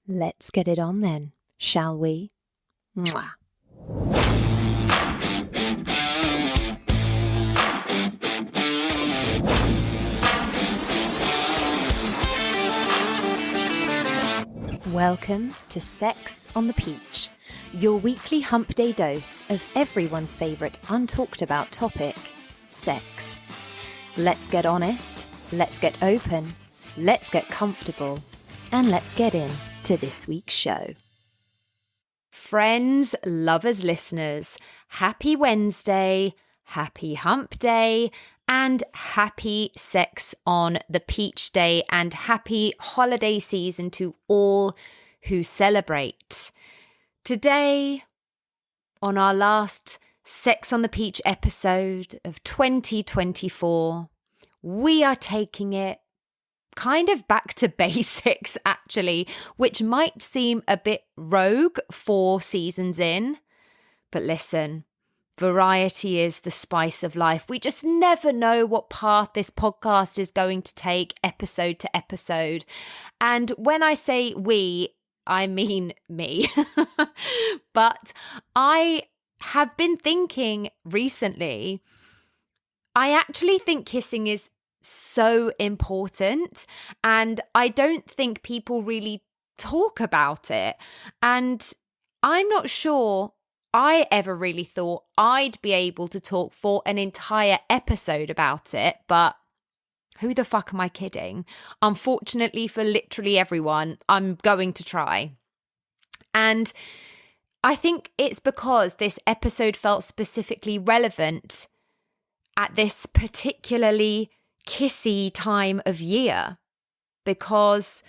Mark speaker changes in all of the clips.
Speaker 1: Let's get it on then, shall we? Mwah. Welcome to Sex on the Peach, your weekly hump day dose of everyone's favourite untalked about topic, sex. Let's get honest, let's get open, let's get comfortable, and let's get into this week's show. Friends, lovers, listeners, happy Wednesday, happy hump day, and happy Sex on the Peach Day, and happy holiday season to all who celebrate. Today, on our last Sex on the Peach episode of 2024, we are taking it kind of back to basics, actually, which might seem a bit rogue 4 seasons in. But listen, variety is the spice of life. We just never know what path this podcast is going to take episode to episode. And when I say we, I mean me. But I have been thinking recently, I actually think kissing is so important, and I don't think people really talk about it. And I'm not sure I ever really thought I'd be able to talk for an entire episode about it, but who the fuck am I kidding? Unfortunately for literally everyone, I'm going to try. And I think it's because this episode felt specifically relevant at this particularly kissy time of year, because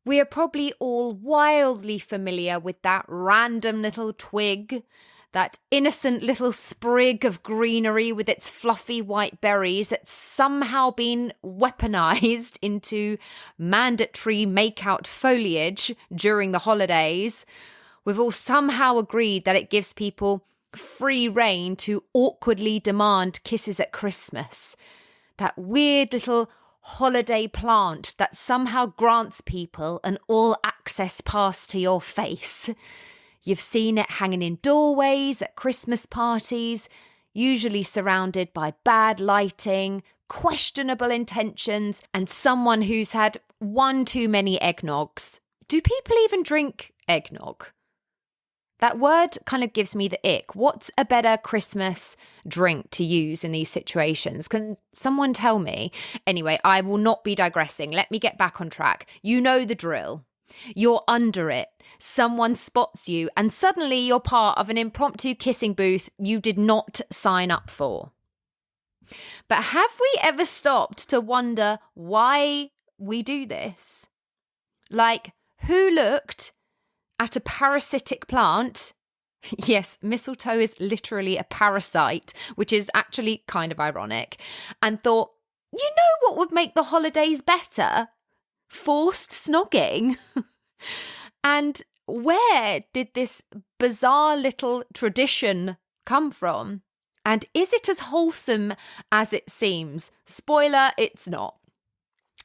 Speaker 1: we are probably all wildly familiar with that random little twig, that innocent little sprig of greenery with its fluffy white berries that's somehow been weaponized into mandatory makeout foliage during the holidays. We've all somehow agreed that it gives people free rein to awkwardly demand kisses at Christmas. That weird little holiday plant that somehow grants people an all-access pass to your face. You've seen it hanging in doorways at Christmas parties, usually surrounded by bad lighting, questionable intentions, and someone who's had one too many eggnogs. Do people even drink eggnog? That word kind of gives me the ick. What's a better Christmas drink to use in these situations? Can someone tell me? Anyway, I will not be digressing. Let me get back on track. You know the drill. You're under it. Someone spots you, and suddenly you're part of an impromptu kissing booth you did not sign up for. But have we ever stopped to wonder why we do this? Like, who looked at a parasitic plant? Yes, mistletoe is literally a parasite, which is actually kind of ironic, and thought, you know what would make the holidays better? Forced snogging. And where did this bizarre little tradition come from? And is it as wholesome as it seems? Spoiler, it's not.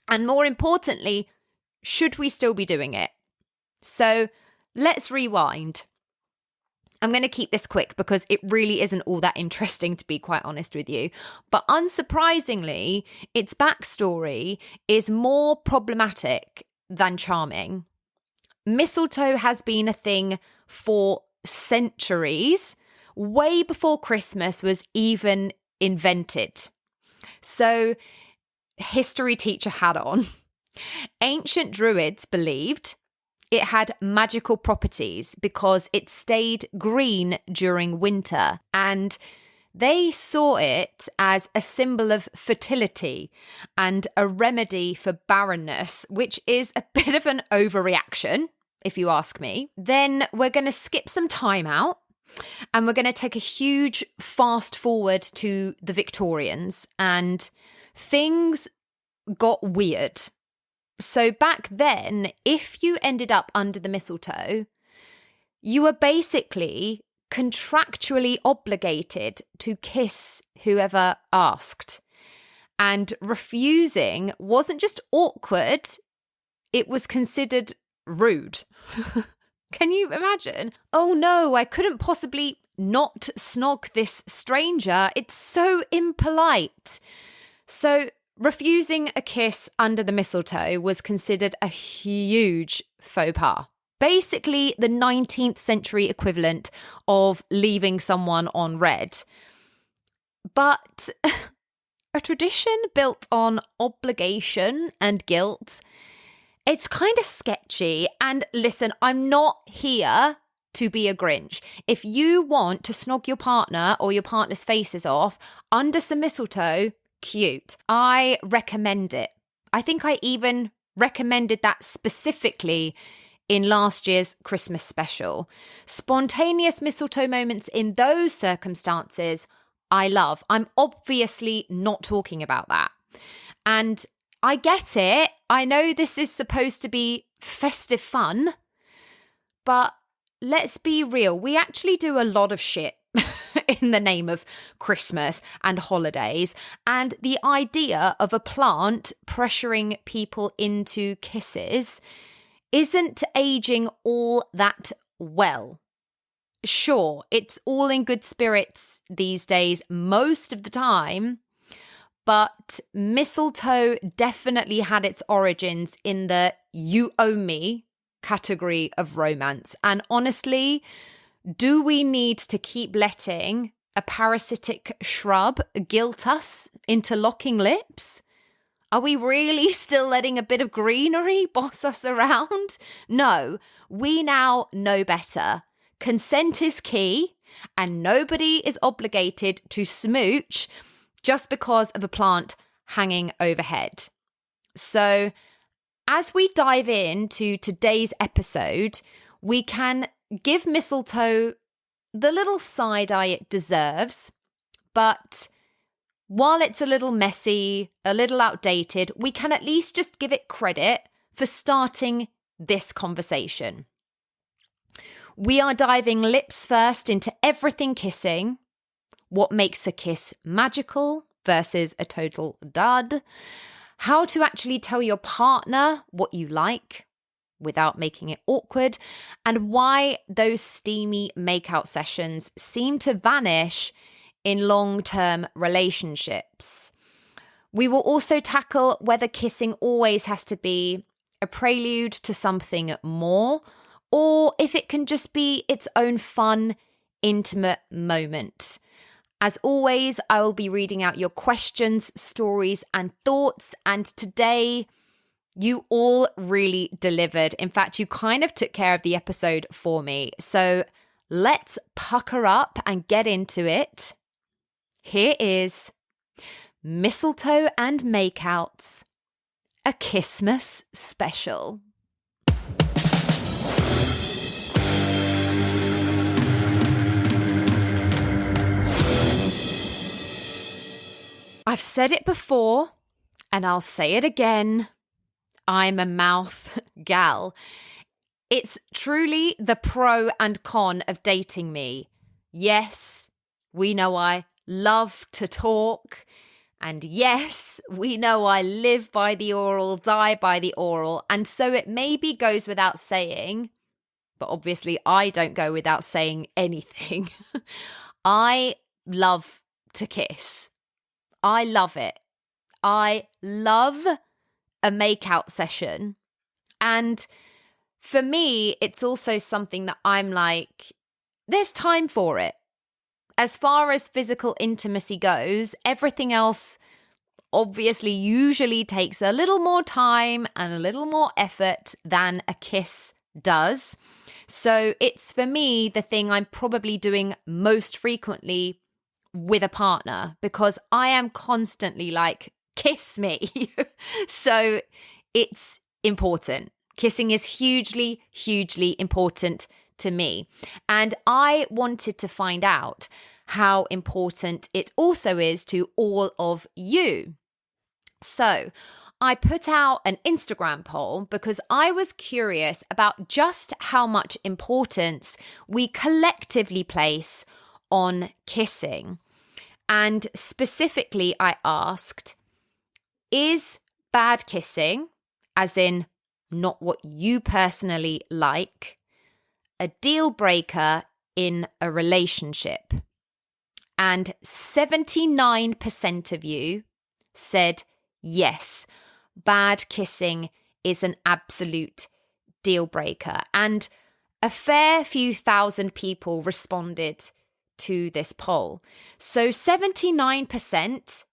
Speaker 1: And more importantly, should we still be doing it? So let's rewind. I'm going to keep this quick because it really isn't all that interesting, to be quite honest with you. But unsurprisingly, its backstory is more problematic than charming. Mistletoe has been a thing for centuries, way before Christmas was even invented. So, history teacher hat on. Ancient Druids believed it had magical properties because it stayed green during winter, and they saw it as a symbol of fertility and a remedy for barrenness, which is a bit of an overreaction, if you ask me. Then we're going to skip some time out, and we're going to take a huge fast forward to the Victorians, and things got weird. So back then, if you ended up under the mistletoe, you were basically contractually obligated to kiss whoever asked. And refusing wasn't just awkward, it was considered rude. Can you imagine? Oh no, I couldn't possibly not snog this stranger. It's so impolite. So refusing a kiss under the mistletoe was considered a huge faux pas. Basically the 19th century equivalent of leaving someone on red. But a tradition built on obligation and guilt, it's kind of sketchy. And listen, I'm not here to be a Grinch. If you want to snog your partner or your partner's faces off under some mistletoe, cute. I recommend it. I think I even recommended that specifically in last year's Christmas special. Spontaneous mistletoe moments in those circumstances, I love. I'm obviously not talking about that. And I get it. I know this is supposed to be festive fun, but let's be real. We actually do a lot of shit in the name of Christmas and holidays. And the idea of a plant pressuring people into kisses isn't aging all that well. Sure, it's all in good spirits these days most of the time, but mistletoe definitely had its origins in the you owe me category of romance. And honestly, do we need to keep letting a parasitic shrub guilt us into locking lips? Are we really still letting a bit of greenery boss us around? No, we now know better. Consent is key, and nobody is obligated to smooch just because of a plant hanging overhead. So, as we dive into today's episode, we can give mistletoe the little side eye it deserves, but while it's a little messy, a little outdated, we can at least just give it credit for starting this conversation. We are diving lips first into everything kissing, what makes a kiss magical versus a total dud, how to actually tell your partner what you like without making it awkward, and why those steamy makeout sessions seem to vanish in long-term relationships. We will also tackle whether kissing always has to be a prelude to something more, or if it can just be its own fun, intimate moment. As always, I will be reading out your questions, stories, and thoughts, and today you all really delivered. In fact, you kind of took care of the episode for me. So let's pucker up and get into it. Here is Mistletoe and Makeouts, a Christmas special. I've said it before, and I'll say it again. I'm a mouth gal. It's truly the pro and con of dating me. Yes, we know I love to talk. And yes, we know I live by the oral, die by the oral. And so it maybe goes without saying, but obviously I don't go without saying anything. I love to kiss. I love it. I love a makeout session. And for me, it's also something that I'm like, there's time for it. As far as physical intimacy goes, everything else obviously usually takes a little more time and a little more effort than a kiss does. So it's, for me, the thing I'm probably doing most frequently with a partner, because I am constantly like, kiss me. So it's important. Kissing is hugely, hugely important to me. And I wanted to find out how important it also is to all of you. So I put out an Instagram poll because I was curious about just how much importance we collectively place on kissing. And specifically, I asked, is bad kissing, as in not what you personally like, a deal breaker in a relationship? And 79% of you said yes, bad kissing is an absolute deal breaker. And a fair few thousand people responded to this poll. So 79%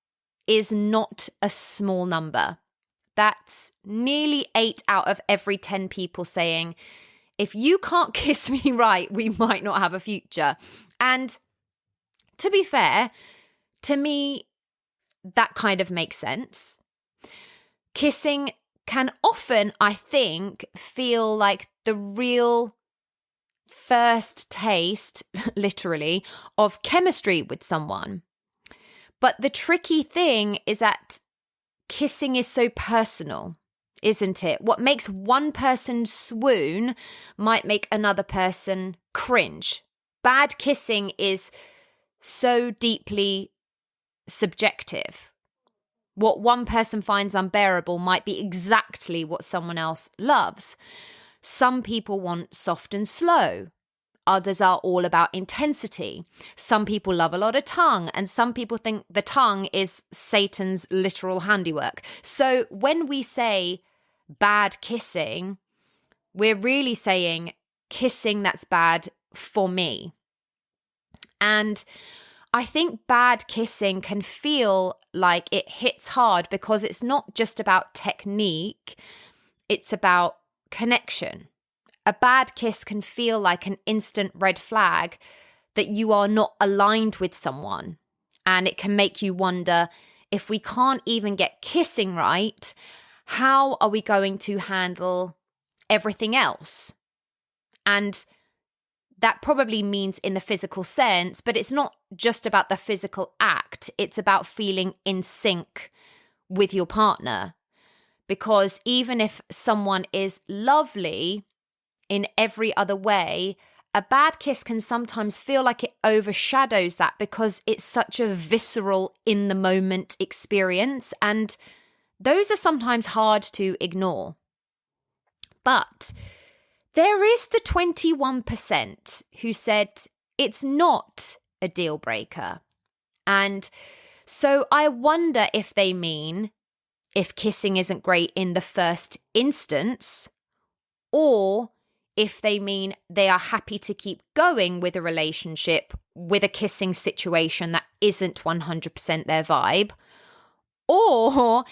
Speaker 1: is not a small number. That's nearly 8 out of every 10 people saying, if you can't kiss me right, we might not have a future. And to be fair, to me, that kind of makes sense. Kissing can often, I think, feel like the real first taste, literally, of chemistry with someone. But the tricky thing is that kissing is so personal, isn't it? What makes one person swoon might make another person cringe. Bad kissing is so deeply subjective. What one person finds unbearable might be exactly what someone else loves. Some people want soft and slow. Others are all about intensity. Some people love a lot of tongue, and some people think the tongue is Satan's literal handiwork. So when we say bad kissing, we're really saying kissing that's bad for me. And I think bad kissing can feel like it hits hard because it's not just about technique, it's about connection. A bad kiss can feel like an instant red flag that you are not aligned with someone. And it can make you wonder, if we can't even get kissing right, how are we going to handle everything else? And that probably means in the physical sense, but it's not just about the physical act. It's about feeling in sync with your partner. Because even if someone is lovely in every other way, a bad kiss can sometimes feel like it overshadows that because it's such a visceral, in the moment experience. And those are sometimes hard to ignore. But there is the 21% who said it's not a deal breaker. And so I wonder if they mean if kissing isn't great in the first instance, or if they mean they are happy to keep going with a relationship with a kissing situation that isn't 100% their vibe, or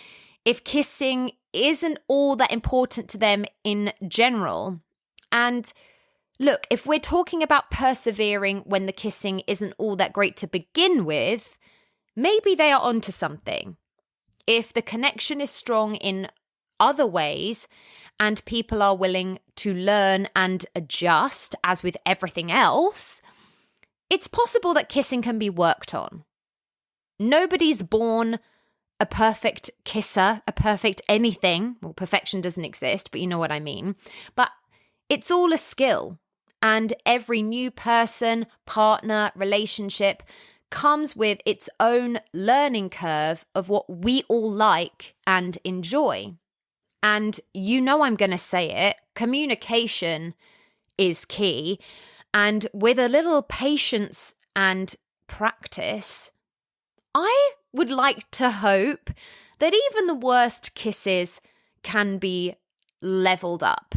Speaker 1: if kissing isn't all that important to them in general. And look, if we're talking about persevering when the kissing isn't all that great to begin with, maybe they are onto something. If the connection is strong in other ways and people are willing to learn and adjust, as with everything else, it's possible that kissing can be worked on. Nobody's born a perfect kisser, a perfect anything. Well, perfection doesn't exist, but you know what I mean. But it's all a skill, and every new person, partner, relationship comes with its own learning curve of what we all like and enjoy. And you know I'm going to say it, communication is key. And with a little patience and practice, I would like to hope that even the worst kisses can be leveled up.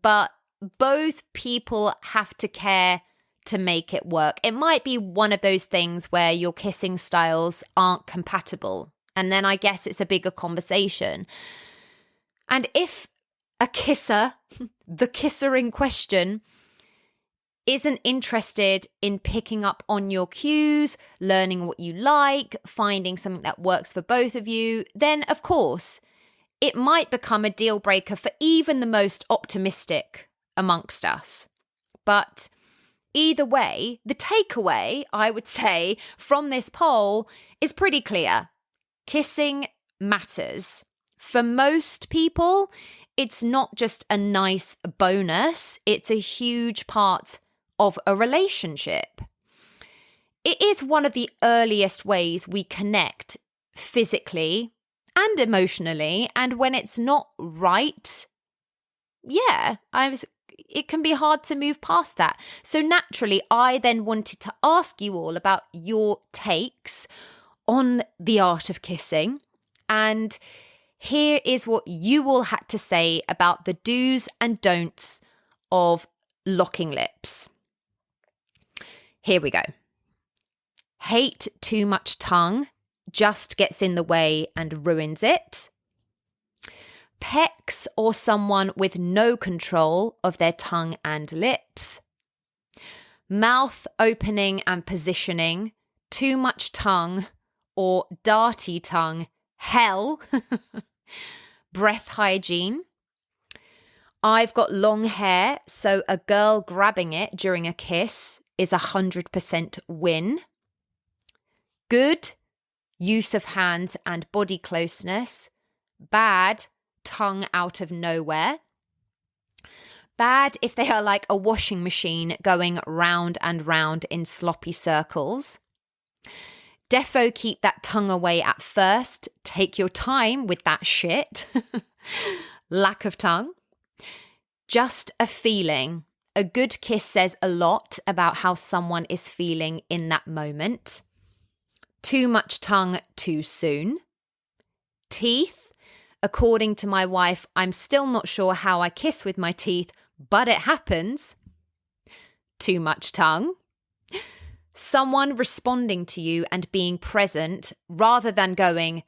Speaker 1: But both people have to care to make it work. It might be one of those things where your kissing styles aren't compatible. And then I guess it's a bigger conversation. And if a kisser, the kisser in question, isn't interested in picking up on your cues, learning what you like, finding something that works for both of you, then of course, it might become a deal breaker for even the most optimistic amongst us. But either way, the takeaway, I would say, from this poll is pretty clear. Kissing matters. For most people, it's not just a nice bonus, it's a huge part of a relationship. It is one of the earliest ways we connect physically and emotionally, and when it's not right, it can be hard to move past that. So naturally, I then wanted to ask you all about your takes on the art of kissing. And here is what you all had to say about the do's and don'ts of locking lips. Here we go. Hate too much tongue, just gets in the way and ruins it. Pecks or someone with no control of their tongue and lips. Mouth opening and positioning, too much tongue or darty tongue, hell. Breath hygiene. I've got long hair, so a girl grabbing it during a kiss is 100% win. Good, use of hands and body closeness. Bad, tongue out of nowhere. Bad if they are like a washing machine going round and round in sloppy circles. Defo keep that tongue away at first. Take your time with that shit. Lack of tongue. Just a feeling. A good kiss says a lot about how someone is feeling in that moment. Too much tongue too soon. Teeth. According to my wife, I'm still not sure how I kiss with my teeth, but it happens. Too much tongue. Someone responding to you and being present rather than going,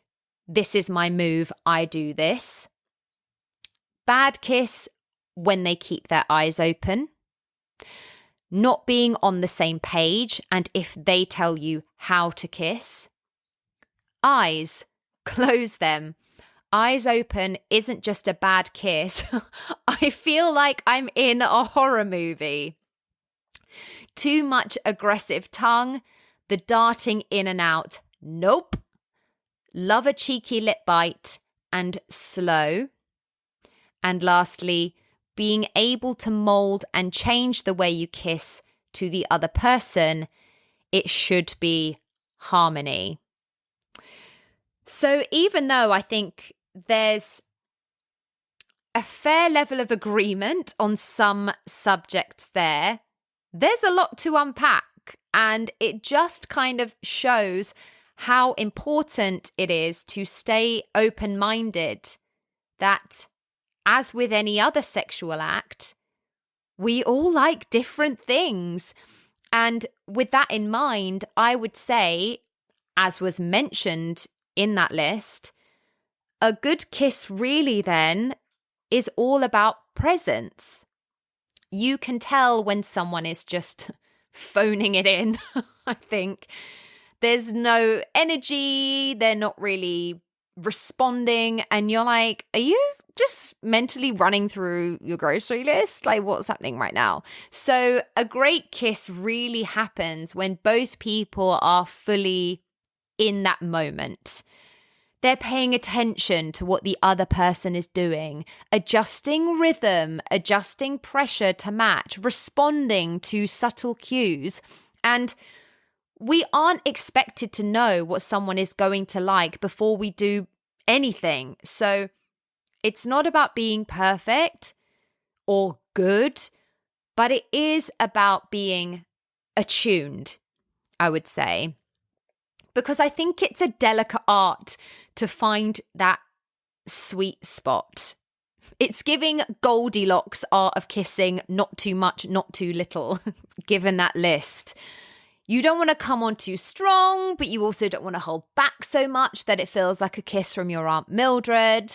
Speaker 1: this is my move, I do this. Bad kiss when they keep their eyes open. Not being on the same page and if they tell you how to kiss. Eyes, close them. Eyes open isn't just a bad kiss. I feel like I'm in a horror movie. Too much aggressive tongue, the darting in and out. Nope. Love a cheeky lip bite and slow. And lastly, being able to mold and change the way you kiss to the other person. It should be harmony. So even though I think there's a fair level of agreement on some subjects there's a lot to unpack, and it just kind of shows how important it is to stay open-minded, that as with any other sexual act, we all like different things. And with that in mind, I would say, as was mentioned in that list, a good kiss really then is all about presence. You can tell when someone is just phoning it in, I think. There's no energy, they're not really responding, and you're like, are you just mentally running through your grocery list? Like, what's happening right now? So a great kiss really happens when both people are fully in that moment. They're paying attention to what the other person is doing, adjusting rhythm, adjusting pressure to match, responding to subtle cues. And we aren't expected to know what someone is going to like before we do anything. So it's not about being perfect or good, but it is about being attuned, I would say. Because I think it's a delicate art to find that sweet spot. It's giving Goldilocks art of kissing, not too much, not too little, given that list. You don't want to come on too strong, but you also don't want to hold back so much that it feels like a kiss from your Aunt Mildred.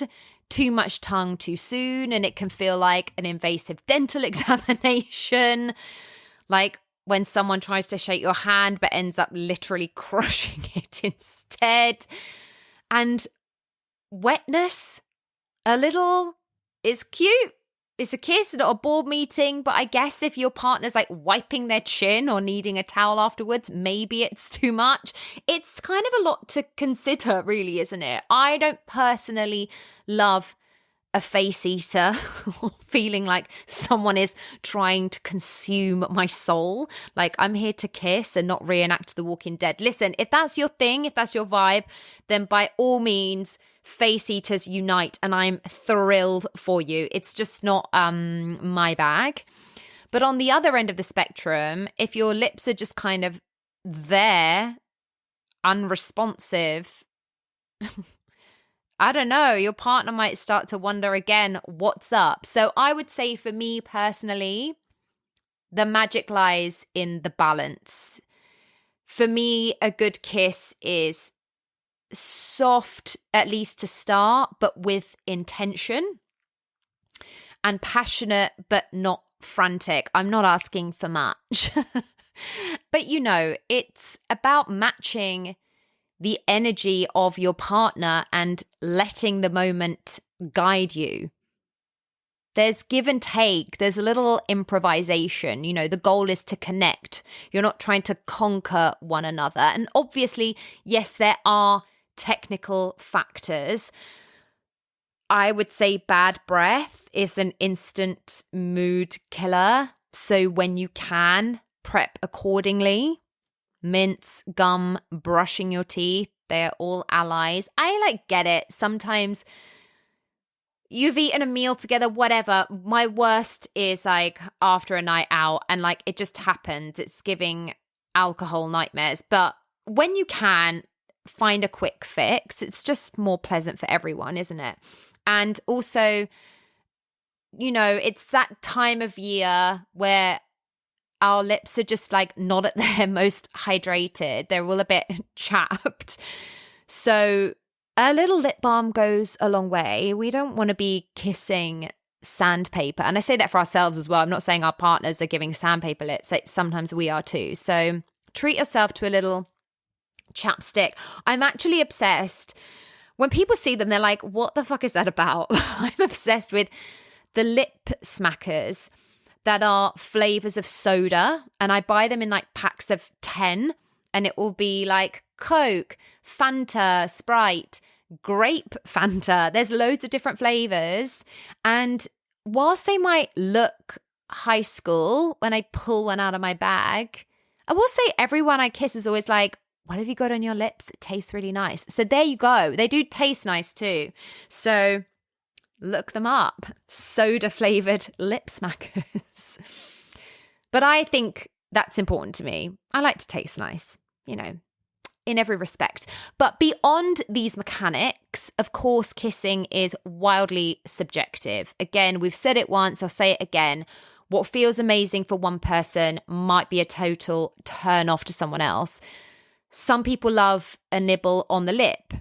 Speaker 1: Too much tongue too soon, and it can feel like an invasive dental examination. Like when someone tries to shake your hand but ends up literally crushing it instead. And wetness, a little, is cute. It's a kiss, not a board meeting, but I guess if your partner's like wiping their chin or needing a towel afterwards, maybe it's too much. It's kind of a lot to consider, really, isn't it? I don't personally love a a face eater, feeling like someone is trying to consume my soul. Like I'm here to kiss and not reenact The Walking Dead. Listen, if that's your thing, if that's your vibe, then by all means, face eaters unite, and I'm thrilled for you. It's just not my bag. But on the other end of the spectrum, if your lips are just kind of there, unresponsive, I don't know, your partner might start to wonder again, what's up? So I would say for me personally, the magic lies in the balance. For me, a good kiss is soft, at least to start, but with intention, and passionate, but not frantic. I'm not asking for much. But it's about matching the energy of your partner and letting the moment guide you. There's give and take. There's a little improvisation. The goal is to connect. You're not trying to conquer one another. And obviously, yes, there are technical factors. I would say bad breath is an instant mood killer. So when you can, prep accordingly. Mints, gum, brushing your teeth, they're all allies. I get it. Sometimes you've eaten a meal together, whatever. My worst is after a night out and it just happens. It's giving alcohol nightmares. But when you can, find a quick fix. It's just more pleasant for everyone, isn't it? And also, it's that time of year where our lips are just not at their most hydrated. They're all a bit chapped. So a little lip balm goes a long way. We don't want to be kissing sandpaper. And I say that for ourselves as well. I'm not saying our partners are giving sandpaper lips. Sometimes we are too. So treat yourself to a little chapstick. I'm actually obsessed. When people see them, they're like, what the fuck is that about? I'm obsessed with the lip smackers that are flavors of soda. And I buy them in packs of 10. And it will be Coke, Fanta, Sprite, grape Fanta. There's loads of different flavors. And whilst they might look high school when I pull one out of my bag, I will say everyone I kiss is always what have you got on your lips? It tastes really nice. So there you go. They do taste nice too. So look them up. Soda flavored lip smackers. But I think that's important to me. I like to taste nice, in every respect. But beyond these mechanics, of course, kissing is wildly subjective. Again, we've said it once, I'll say it again. What feels amazing for one person might be a total turn off to someone else. Some people love a nibble on the lip.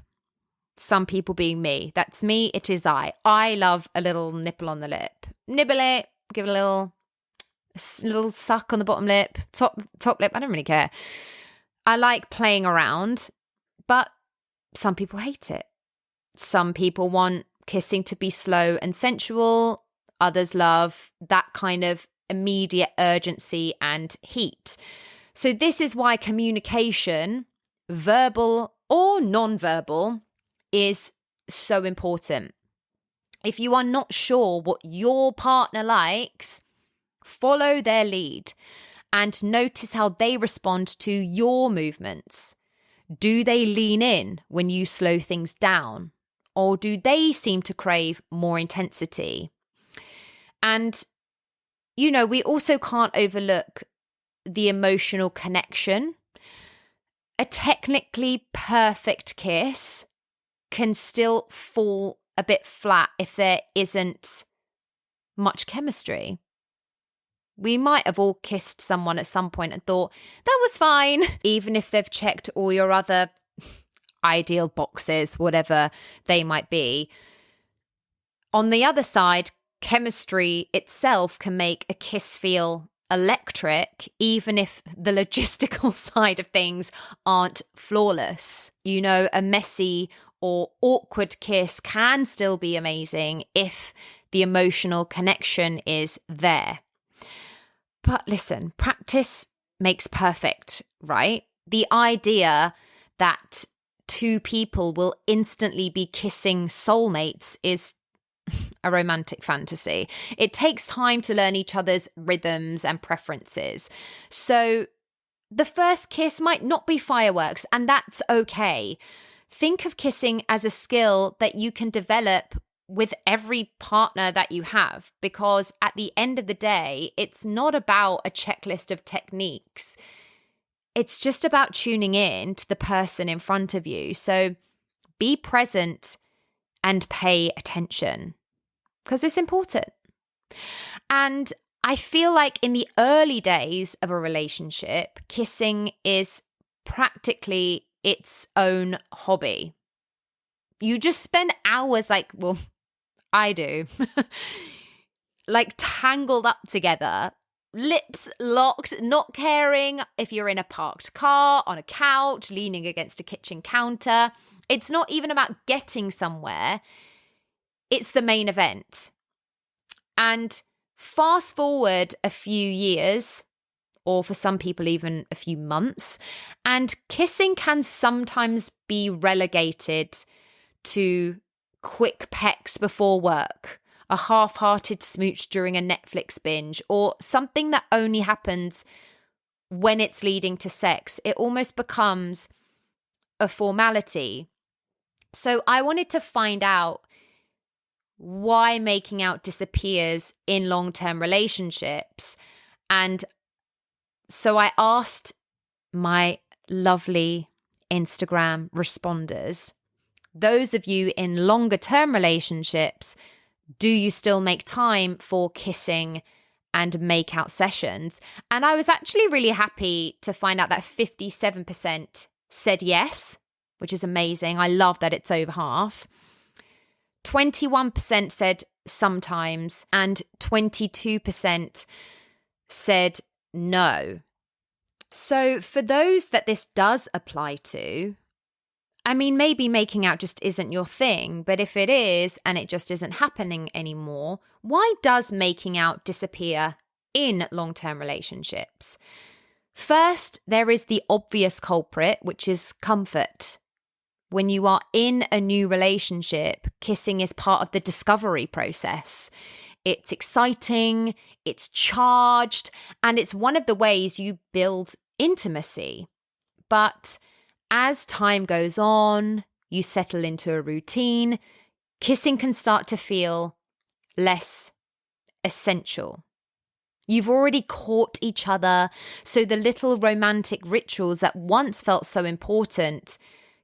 Speaker 1: Some people being me. That's me. It is I. I love a little nipple on the lip. Nibble it. Give it a little suck on the bottom lip. Top lip. I don't really care. I like playing around, but some people hate it. Some people want kissing to be slow and sensual. Others love that kind of immediate urgency and heat. So this is why communication, verbal or non-verbal, is so important. If you are not sure what your partner likes, follow their lead and notice how they respond to your movements. Do they lean in when you slow things down? Or do they seem to crave more intensity? And, we also can't overlook the emotional connection. A technically perfect kiss can still fall a bit flat if there isn't much chemistry. We might have all kissed someone at some point and thought, that was fine, even if they've checked all your other ideal boxes, whatever they might be. On the other side, chemistry itself can make a kiss feel electric, even if the logistical side of things aren't flawless. A messy or awkward kiss can still be amazing if the emotional connection is there. But listen, practice makes perfect, right? The idea that two people will instantly be kissing soulmates is a romantic fantasy. It takes time to learn each other's rhythms and preferences. So the first kiss might not be fireworks, and that's okay. Think of kissing as a skill that you can develop with every partner that you have, because at the end of the day, it's not about a checklist of techniques. It's just about tuning in to the person in front of you. So be present and pay attention, because it's important. And I feel like in the early days of a relationship, kissing is practically its own hobby. You just spend hours I do, tangled up together, lips locked, not caring if you're in a parked car, on a couch, leaning against a kitchen counter. It's not even about getting somewhere. It's the main event. And fast forward a few years, or for some people even a few months, and kissing can sometimes be relegated to quick pecks before work, a half-hearted smooch during a Netflix binge, or something that only happens when it's leading to sex. It almost becomes a formality. So I wanted to find out why making out disappears in long-term relationships. And so I asked my lovely Instagram responders, those of you in longer term relationships, do you still make time for kissing and make out sessions? And I was actually really happy to find out that 57% said yes, which is amazing. I love that it's over half. 21% said sometimes, and 22% said no. So for those that this does apply to, I mean, maybe making out just isn't your thing, but if it is and it just isn't happening anymore, why does making out disappear in long-term relationships? First, there is the obvious culprit, which is comfort. When you are in a new relationship, kissing is part of the discovery process. It's exciting, it's charged, and it's one of the ways you build intimacy. But as time goes on, you settle into a routine, kissing can start to feel less essential. You've already caught each other, so the little romantic rituals that once felt so important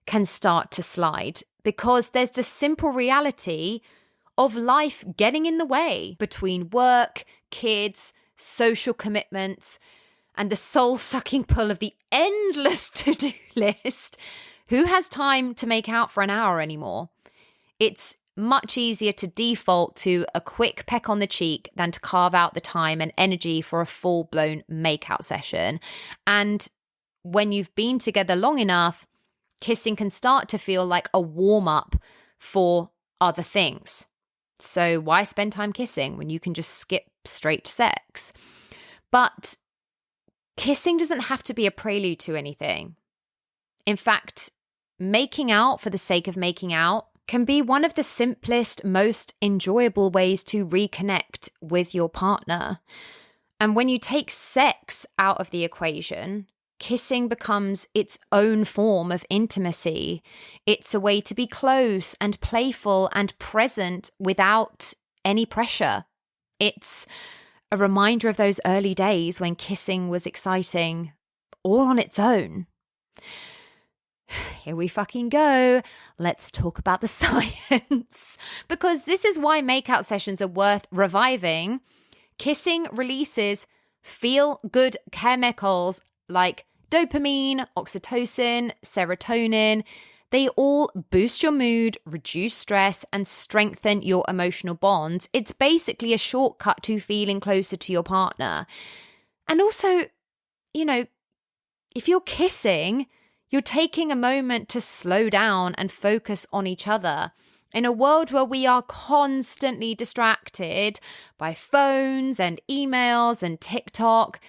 Speaker 1: can start to slide, because there's the simple reality of life getting in the way between work, kids, social commitments, and the soul-sucking pull of the endless to-do list. Who has time to make out for an hour anymore? It's much easier to default to a quick peck on the cheek than to carve out the time and energy for a full-blown makeout session. And when you've been together long enough, kissing can start to feel like a warm-up for other things. So why spend time kissing when you can just skip straight to sex? But kissing doesn't have to be a prelude to anything. In fact, making out for the sake of making out can be one of the simplest, most enjoyable ways to reconnect with your partner. And when you take sex out of the equation, kissing becomes its own form of intimacy. It's a way to be close and playful and present without any pressure. It's a reminder of those early days when kissing was exciting all on its own. Here we fucking go. Let's talk about the science. Because this is why makeout sessions are worth reviving. Kissing releases feel-good chemicals like dopamine, oxytocin, serotonin. They all boost your mood, reduce stress, and strengthen your emotional bonds. It's basically a shortcut to feeling closer to your partner. And also, if you're kissing, you're taking a moment to slow down and focus on each other. In a world where we are constantly distracted by phones and emails and TikTok,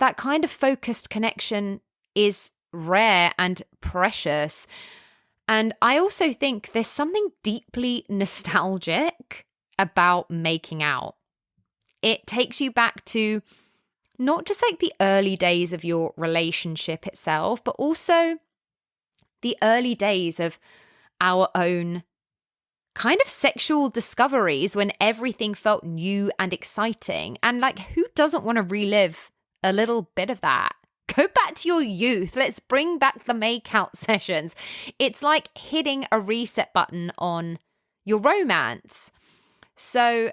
Speaker 1: that kind of focused connection is rare and precious. And I also think there's something deeply nostalgic about making out. It takes you back to not just like the early days of your relationship itself, but also the early days of our own kind of sexual discoveries when everything felt new and exciting. And like, who doesn't want to relive a little bit of that? Go back to your youth. Let's bring back the makeout sessions. It's like hitting a reset button on your romance. So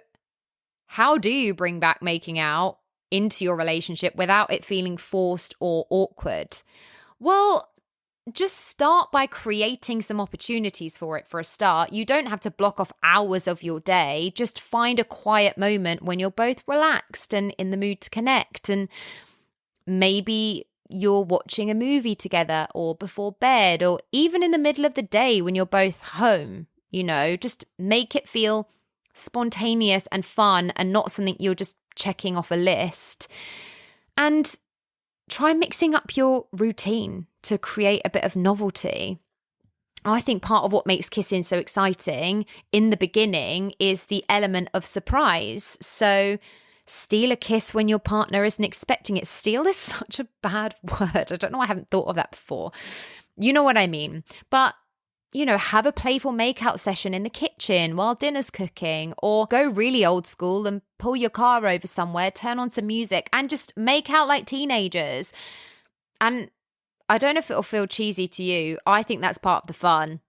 Speaker 1: how do you bring back making out into your relationship without it feeling forced or awkward? Well, just start by creating some opportunities for it for a start. You don't have to block off hours of your day. Just find a quiet moment when you're both relaxed and in the mood to connect. And maybe you're watching a movie together, or before bed, or even in the middle of the day when you're both home. Just make it feel spontaneous and fun and not something you're just checking off a list. And try mixing up your routine to create a bit of novelty. I think part of what makes kissing so exciting in the beginning is the element of surprise. So steal a kiss when your partner isn't expecting it. Steal is such a bad word. I don't know why I haven't thought of that before. You know what I mean? But have a playful makeout session in the kitchen while dinner's cooking, or go really old school and pull your car over somewhere, turn on some music and just make out like teenagers. And I don't know if it'll feel cheesy to you. I think that's part of the fun.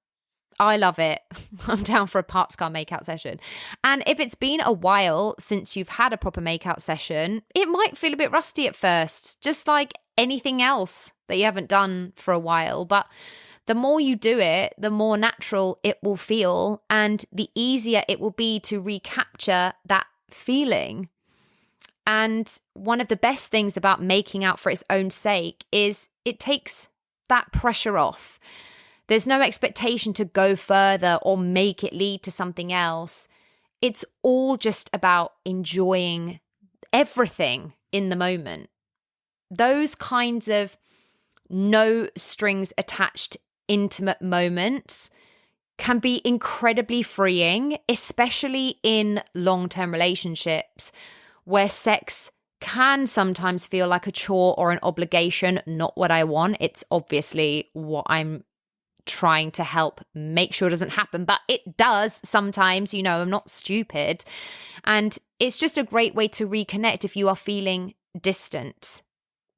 Speaker 1: I love it. I'm down for a parked car makeout session. And if it's been a while since you've had a proper makeout session, it might feel a bit rusty at first, just like anything else that you haven't done for a while. But the more you do it, the more natural it will feel, and the easier it will be to recapture that feeling. And one of the best things about making out for its own sake is it takes that pressure off. There's no expectation to go further or make it lead to something else. It's all just about enjoying everything in the moment. Those kinds of no strings attached intimate moments can be incredibly freeing, especially in long-term relationships where sex can sometimes feel like a chore or an obligation. Not what I want. It's obviously what I'm trying to help make sure doesn't happen, but it does sometimes. I'm not stupid. And it's just a great way to reconnect if you are feeling distant.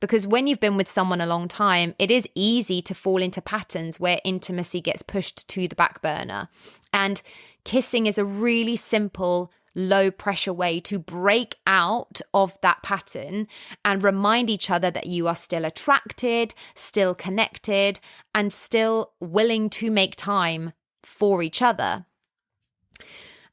Speaker 1: Because when you've been with someone a long time, it is easy to fall into patterns where intimacy gets pushed to the back burner. And kissing is a really simple, low pressure way to break out of that pattern and remind each other that you are still attracted, still connected, and still willing to make time for each other.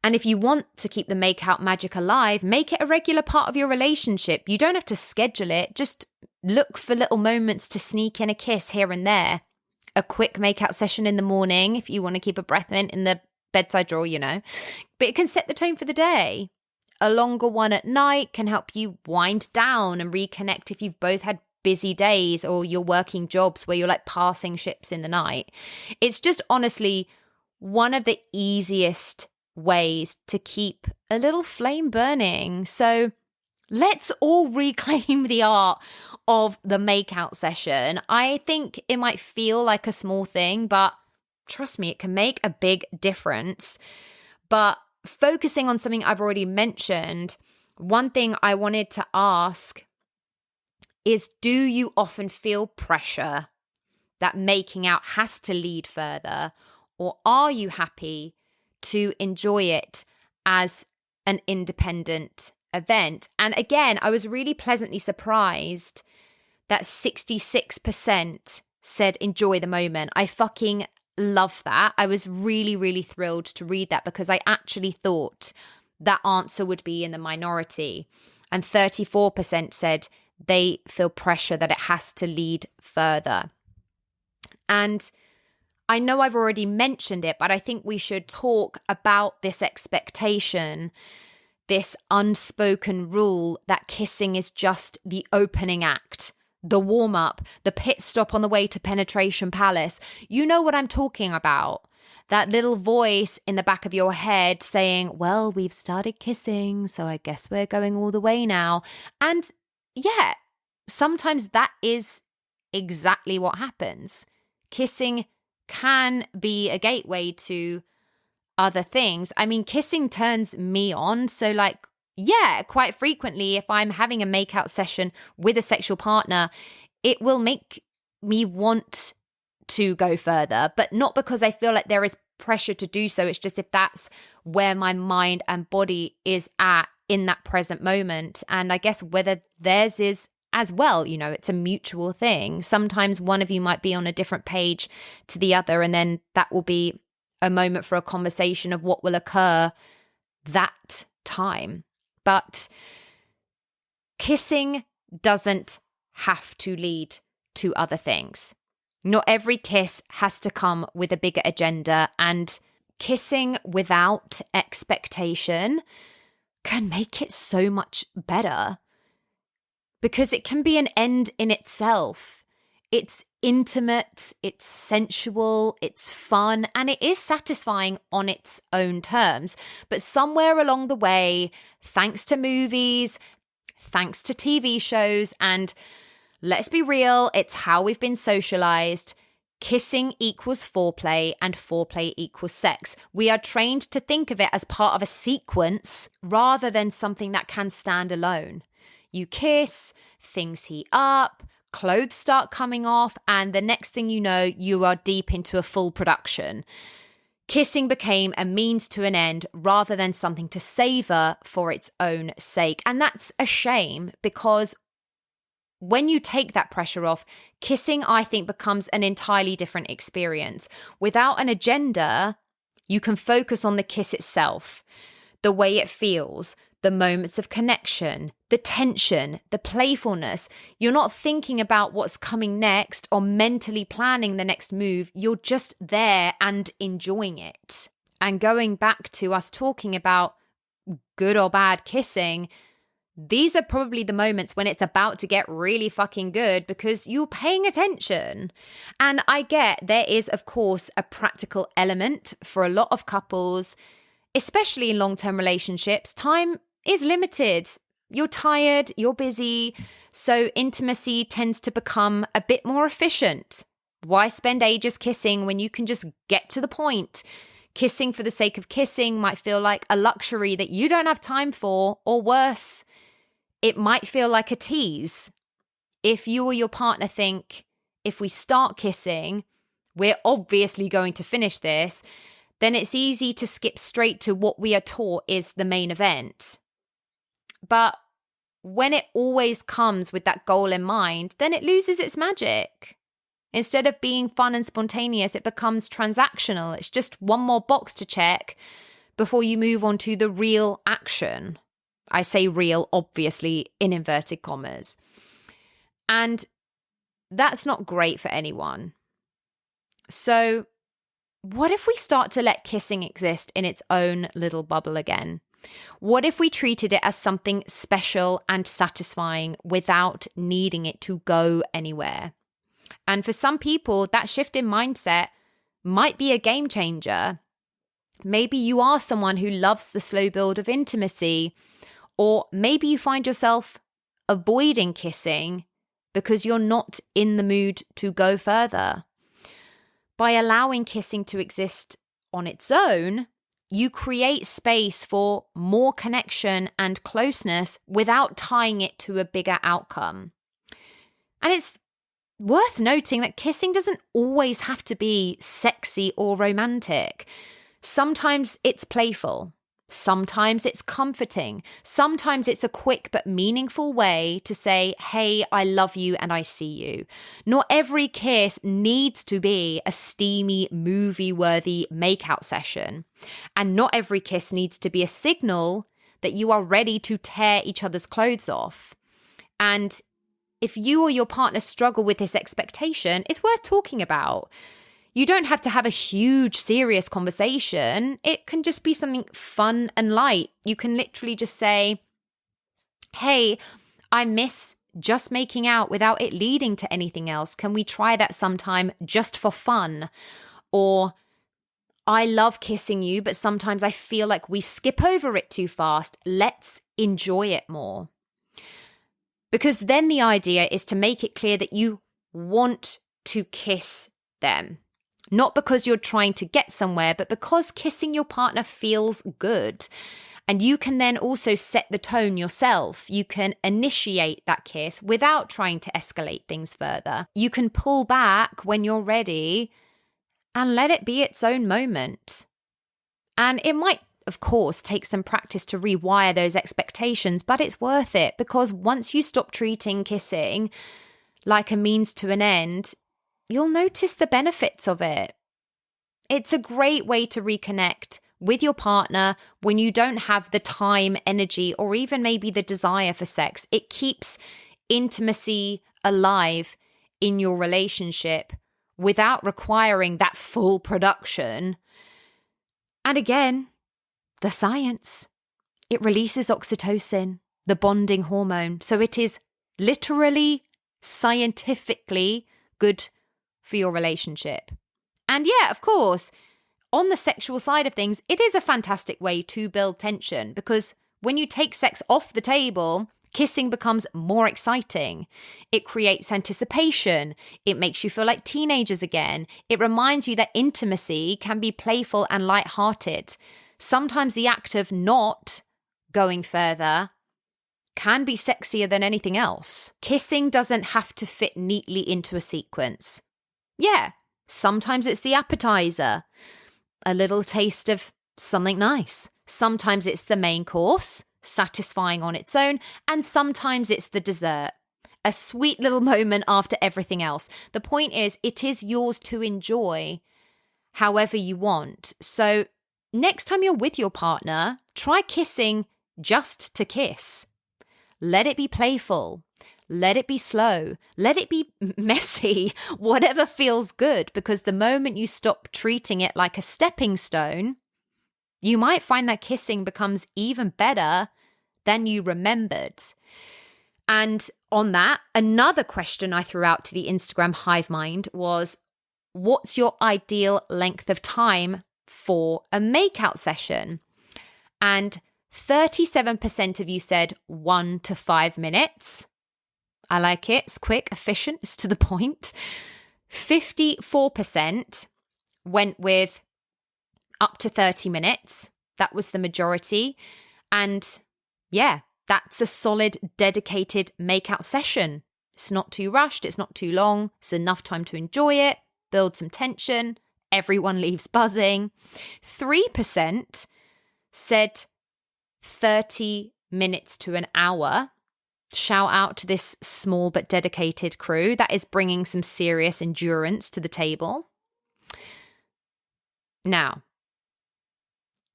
Speaker 1: And if you want to keep the makeout magic alive, make it a regular part of your relationship. You don't have to schedule it. Just look for little moments to sneak in a kiss here and there. A quick makeout session in the morning if you want to keep a breath mint in the bedside drawer, But it can set the tone for the day. A longer one at night can help you wind down and reconnect if you've both had busy days or you're working jobs where you're like passing ships in the night. It's just honestly one of the easiest ways to keep a little flame burning. So let's all reclaim the art of the makeout session. I think it might feel like a small thing, but trust me, it can make a big difference. But focusing on something I've already mentioned, one thing I wanted to ask is, do you often feel pressure that making out has to lead further, or are you happy to enjoy it as an independent event? And again, I was really pleasantly surprised that 66% said enjoy the moment. I fucking love that. I was really, really thrilled to read that because I actually thought that answer would be in the minority. And 34% said they feel pressure that it has to lead further. And I know I've already mentioned it, but I think we should talk about this expectation, this unspoken rule that kissing is just the opening act, the warm-up, the pit stop on the way to Penetration Palace. You know what I'm talking about. that little voice in the back of your head saying, well, we've started kissing, so I guess we're going all the way now. And yeah, sometimes that is exactly what happens. Kissing can be a gateway to other things. I mean, kissing turns me on. So like, yeah, quite frequently, if I'm having a makeout session with a sexual partner, it will make me want to go further, but not because I feel like there is pressure to do so. It's just if that's where my mind and body is at in that present moment. And I guess whether theirs is as well, you know, it's a mutual thing. Sometimes one of you might be on a different page to the other, and then that will be a moment for a conversation of what will occur that time. But kissing doesn't have to lead to other things. Not every kiss has to come with a bigger agenda, and kissing without expectation can make it so much better because it can be an end in itself. It's intimate, it's sensual, it's fun, and it is satisfying on its own terms. But somewhere along the way, thanks to movies, thanks to TV shows, and let's be real, it's how we've been socialized. Kissing equals foreplay and foreplay equals sex. We are trained to think of it as part of a sequence rather than something that can stand alone. You kiss, things heat up, clothes start coming off, and the next thing you know, you are deep into a full production. Kissing became a means to an end rather than something to savor for its own sake. And that's a shame because when you take that pressure off, kissing, I think, becomes an entirely different experience. Without an agenda, you can focus on the kiss itself, the way it feels, the moments of connection, the tension, the playfulness. You're not thinking about what's coming next or mentally planning the next move. You're just there and enjoying it. And going back to us talking about good or bad kissing, these are probably the moments when it's about to get really fucking good because you're paying attention. And I get there is, of course, a practical element for a lot of couples, especially in long-term relationships. Time is limited. You're tired, you're busy, so intimacy tends to become a bit more efficient. Why spend ages kissing when you can just get to the point? Kissing for the sake of kissing might feel like a luxury that you don't have time for, or worse, it might feel like a tease. If you or your partner think, if we start kissing, we're obviously going to finish this, then it's easy to skip straight to what we are taught is the main event. But when it always comes with that goal in mind, then it loses its magic. Instead of being fun and spontaneous, it becomes transactional. It's just one more box to check before you move on to the real action. I say real, obviously, in inverted commas. And that's not great for anyone. So what if we start to let kissing exist in its own little bubble again? What if we treated it as something special and satisfying without needing it to go anywhere? And for some people, that shift in mindset might be a game changer. Maybe you are someone who loves the slow build of intimacy, or maybe you find yourself avoiding kissing because you're not in the mood to go further. By allowing kissing to exist on its own, you create space for more connection and closeness without tying it to a bigger outcome. And it's worth noting that kissing doesn't always have to be sexy or romantic. Sometimes it's playful. Sometimes it's comforting. Sometimes it's a quick but meaningful way to say, hey, I love you and I see you. Not every kiss needs to be a steamy, movie-worthy makeout session. And not every kiss needs to be a signal that you are ready to tear each other's clothes off. And if you or your partner struggle with this expectation, it's worth talking about. You don't have to have a huge, serious conversation. It can just be something fun and light. You can literally just say, hey, I miss just making out without it leading to anything else. Can we try that sometime just for fun? Or I love kissing you, but sometimes I feel like we skip over it too fast. Let's enjoy it more. Because then the idea is to make it clear that you want to kiss them. Not because you're trying to get somewhere, but because kissing your partner feels good. And you can then also set the tone yourself. You can initiate that kiss without trying to escalate things further. You can pull back when you're ready and let it be its own moment. And it might, of course, take some practice to rewire those expectations, but it's worth it because once you stop treating kissing like a means to an end, you'll notice the benefits of it. It's a great way to reconnect with your partner when you don't have the time, energy, or even maybe the desire for sex. It keeps intimacy alive in your relationship without requiring that full production. And again, the science. It releases oxytocin, the bonding hormone. So it is literally, scientifically good for your relationship. And yeah, of course, on the sexual side of things, it is a fantastic way to build tension because when you take sex off the table, kissing becomes more exciting. It creates anticipation. It makes you feel like teenagers again. It reminds you that intimacy can be playful and lighthearted. Sometimes the act of not going further can be sexier than anything else. Kissing doesn't have to fit neatly into a sequence. Yeah, sometimes it's the appetizer, a little taste of something nice. Sometimes it's the main course, satisfying on its own, and sometimes it's the dessert, a sweet little moment after everything else. The point is, it is yours to enjoy however you want. So next time you're with your partner, try kissing just to kiss. Let it be playful. Let it be slow. Let it be messy, whatever feels good, because the moment you stop treating it like a stepping stone, you might find that kissing becomes even better than you remembered. And on that, another question I threw out to the Instagram hive mind was, what's your ideal length of time for a makeout session? And 37% of you said 1 to 5 minutes. I like it. It's quick, efficient, it's to the point. 54% went with up to 30 minutes. That was the majority. And yeah, that's a solid, dedicated makeout session. It's not too rushed. It's not too long. It's enough time to enjoy it, build some tension. Everyone leaves buzzing. 3% said 30 minutes to an hour. Shout out to this small but dedicated crew that is bringing some serious endurance to the table. Now,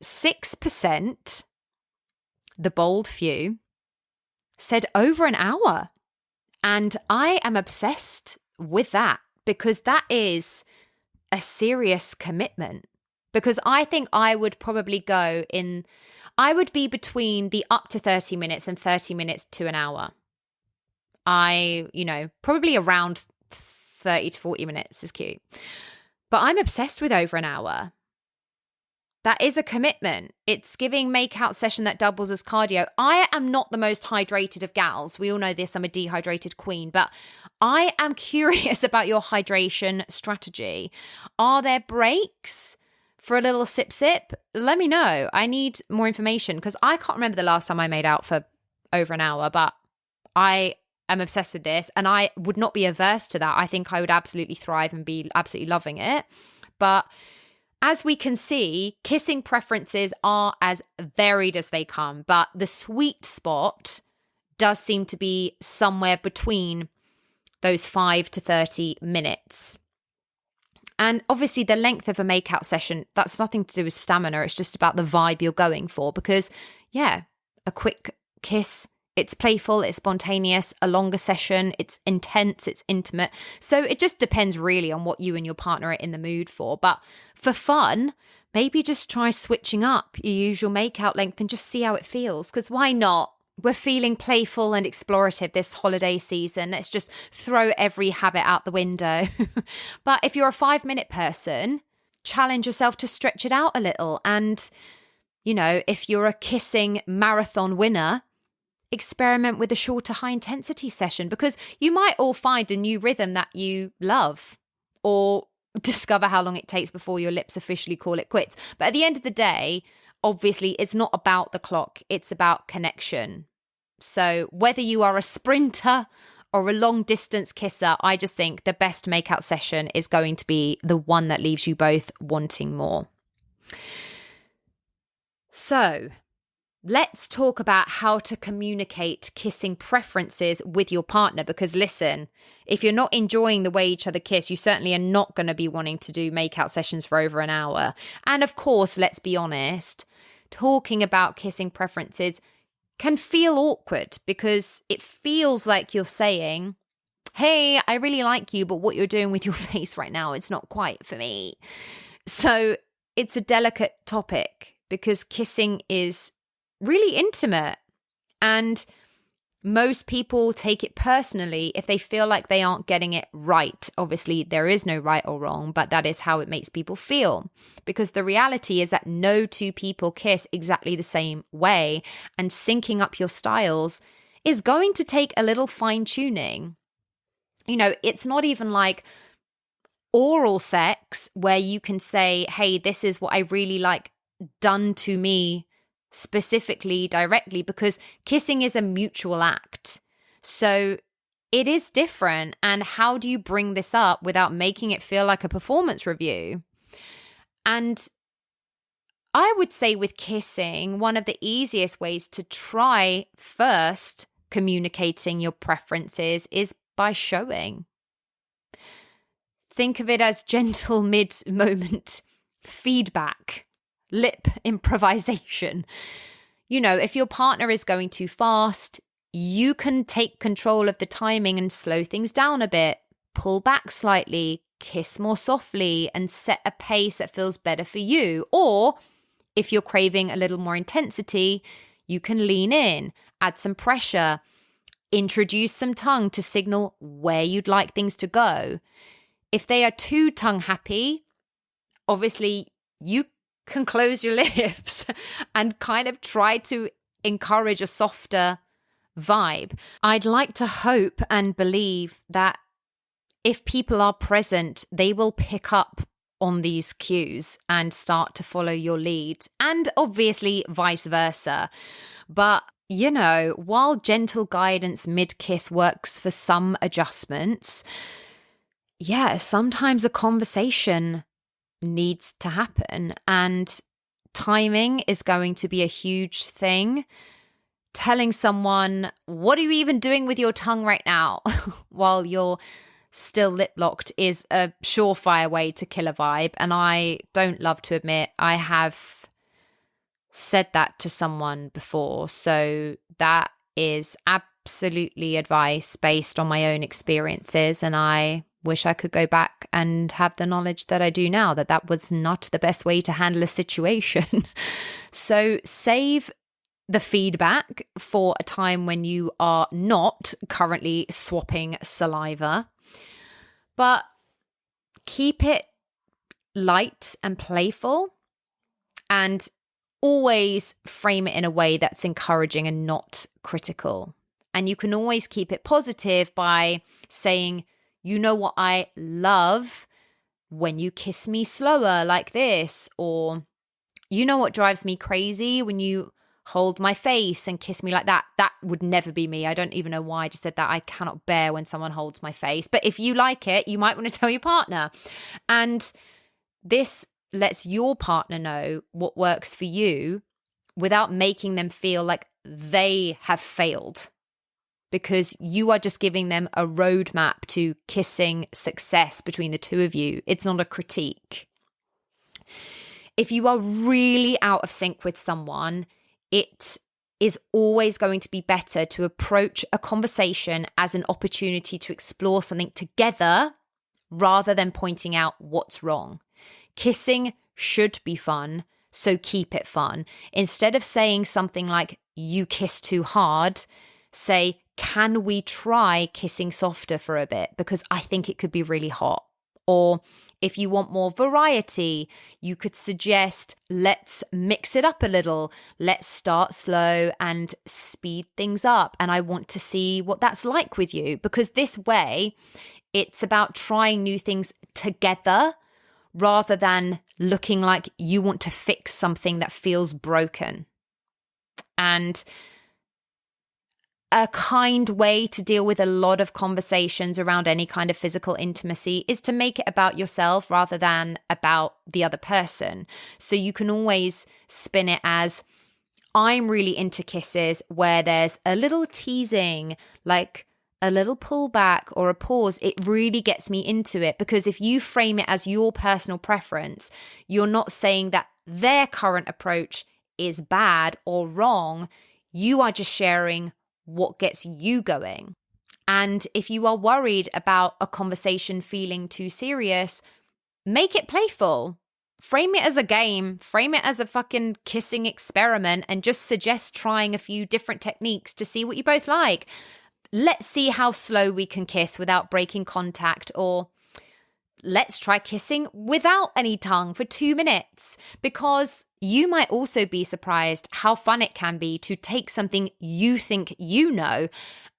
Speaker 1: 6%, the bold few, said over an hour. And I am obsessed with that because that is a serious commitment. Because I think I would probably I would be between the up to 30 minutes and 30 minutes to an hour. Probably around 30 to 40 minutes is cute. But I'm obsessed with over an hour. That is a commitment. It's giving makeout session that doubles as cardio. I am not the most hydrated of gals. We all know this. I'm a dehydrated queen. But I am curious about your hydration strategy. Are there breaks for a little sip? Let me know. I need more information because I can't remember the last time I made out for over an hour, but I am obsessed with this and I would not be averse to that. I think I would absolutely thrive and be absolutely loving it. But as we can see, kissing preferences are as varied as they come, but the sweet spot does seem to be somewhere between those 5 to 30 minutes. And obviously the length of a makeout session, that's nothing to do with stamina. It's just about the vibe you're going for because, yeah, a quick kiss, it's playful, it's spontaneous. A longer session, it's intense, it's intimate. So it just depends really on what you and your partner are in the mood for. But for fun, maybe just try switching up your usual makeout length and just see how it feels. Because why not? We're feeling playful and explorative this holiday season. Let's just throw every habit out the window. But if you're a 5-minute person, challenge yourself to stretch it out a little. And, you know, if you're a kissing marathon winner, experiment with a shorter high intensity session, because you might all find a new rhythm that you love, or discover how long it takes before your lips officially call it quits. But at the end of the day, obviously, it's not about the clock. It's about connection. So whether you are a sprinter or a long distance kisser, I just think the best makeout session is going to be the one that leaves you both wanting more. So let's talk about how to communicate kissing preferences with your partner. Because listen, if you're not enjoying the way each other kiss, you certainly are not going to be wanting to do makeout sessions for over an hour. And of course, let's be honest, talking about kissing preferences can feel awkward, because it feels like you're saying, hey, I really like you, but what you're doing with your face right now, it's not quite for me. So it's a delicate topic, because kissing is really intimate, and most people take it personally if they feel like they aren't getting it right. Obviously, there is no right or wrong, but that is how it makes people feel, because the reality is that no two people kiss exactly the same way, and syncing up your styles is going to take a little fine-tuning. You know, it's not even like oral sex where you can say, hey, this is what I really like done to me specifically, directly, because kissing is a mutual act. So it is different. And how do you bring this up without making it feel like a performance review? And I would say with kissing, one of the easiest ways to try first communicating your preferences is by showing. Think of it as gentle mid-moment feedback. Lip improvisation. You know, if your partner is going too fast, you can take control of the timing and slow things down a bit, pull back slightly, kiss more softly, and set a pace that feels better for you. Or if you're craving a little more intensity, you can lean in, add some pressure, introduce some tongue to signal where you'd like things to go. If they are too tongue happy, obviously you can close your lips and kind of try to encourage a softer vibe. I'd like to hope and believe that if people are present, they will pick up on these cues and start to follow your lead, and obviously vice versa. But, you know, while gentle guidance mid-kiss works for some adjustments, yeah, sometimes a conversation needs to happen, and timing is going to be a huge thing. Telling someone, what are you even doing with your tongue right now while you're still lip locked is a surefire way to kill a vibe. And I don't love to admit I have said that to someone before. So that is absolutely advice based on my own experiences, and I wish I could go back and have the knowledge that I do now, that that was not the best way to handle a situation. So save the feedback for a time when you are not currently swapping saliva, but keep it light and playful, and always frame it in a way that's encouraging and not critical. And you can always keep it positive by saying, you know what I love? When you kiss me slower like this. Or, you know what drives me crazy? When you hold my face and kiss me like that. That would never be me. I don't even know why I just said that. I cannot bear when someone holds my face. But if you like it, you might want to tell your partner. And this lets your partner know what works for you without making them feel like they have failed, because you are just giving them a roadmap to kissing success between the two of you. It's not a critique. If you are really out of sync with someone, it is always going to be better to approach a conversation as an opportunity to explore something together rather than pointing out what's wrong. Kissing should be fun, so keep it fun. Instead of saying something like, you kiss too hard, say, can we try kissing softer for a bit? Because I think it could be really hot. Or if you want more variety, you could suggest, let's mix it up a little. Let's start slow and speed things up. And I want to see what that's like with you, because this way it's about trying new things together rather than looking like you want to fix something that feels broken. And a kind way to deal with a lot of conversations around any kind of physical intimacy is to make it about yourself rather than about the other person. So you can always spin it as, I'm really into kisses where there's a little teasing, like a little pullback or a pause. It really gets me into it, because if you frame it as your personal preference, you're not saying that their current approach is bad or wrong. You are just sharing what gets you going. And if you are worried about a conversation feeling too serious, make it playful. Frame it as a game, frame it as a fucking kissing experiment, and just suggest trying a few different techniques to see what you both like. Let's see how slow we can kiss without breaking contact, or let's try kissing without any tongue for 2 minutes, because you might also be surprised how fun it can be to take something you think you know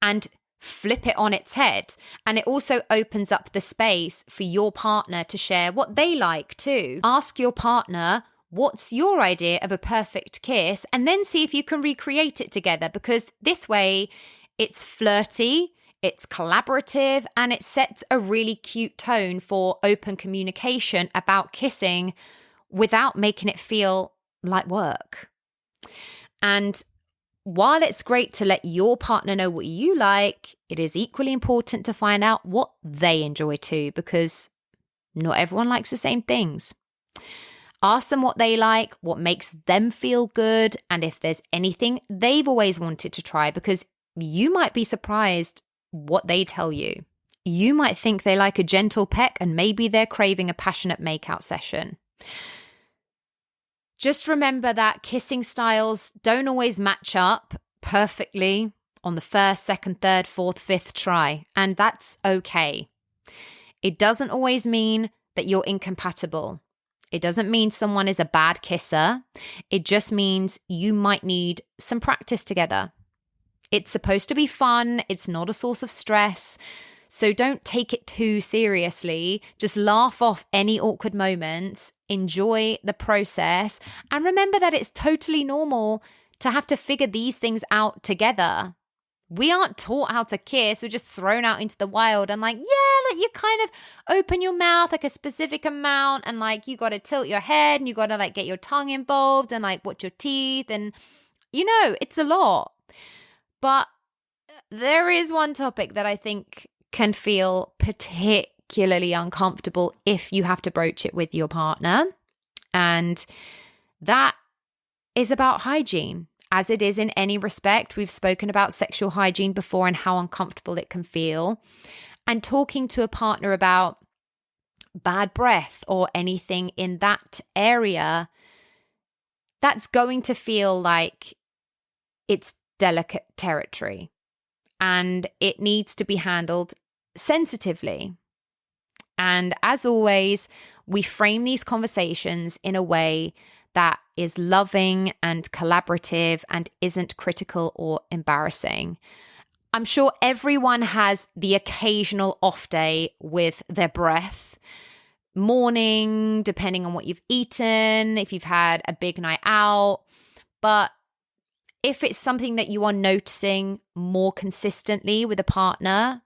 Speaker 1: and flip it on its head. And it also opens up the space for your partner to share what they like too. Ask your partner, what's your idea of a perfect kiss? And then see if you can recreate it together, because this way it's flirty, it's collaborative, and it sets a really cute tone for open communication about kissing without making it feel like work. And while it's great to let your partner know what you like, it is equally important to find out what they enjoy too, because not everyone likes the same things. Ask them what they like, what makes them feel good, and if there's anything they've always wanted to try, because you might be surprised what they tell you. You might think they like a gentle peck, and maybe they're craving a passionate makeout session. Just remember that kissing styles don't always match up perfectly on the first, second, third, fourth, fifth try, and that's okay. It doesn't always mean that you're incompatible. It doesn't mean someone is a bad kisser. It just means you might need some practice together. It's supposed to be fun. It's not a source of stress. So don't take it too seriously. Just laugh off any awkward moments, enjoy the process, and remember that it's totally normal to have to figure these things out together. We aren't taught how to kiss. We're just thrown out into the wild and like, yeah, like you kind of open your mouth like a specific amount, and like you got to tilt your head and you got to like get your tongue involved and like watch your teeth, and it's a lot. But there is one topic that I think can feel particularly uncomfortable if you have to broach it with your partner. And that is about hygiene. As it is in any respect, we've spoken about sexual hygiene before and how uncomfortable it can feel. And talking to a partner about bad breath or anything in that area, that's going to feel like it's delicate territory, and it needs to be handled sensitively. And as always, we frame these conversations in a way that is loving and collaborative and isn't critical or embarrassing. I'm sure everyone has the occasional off day with their breath. Morning, depending on what you've eaten, if you've had a big night out. But if it's something that you are noticing more consistently with a partner,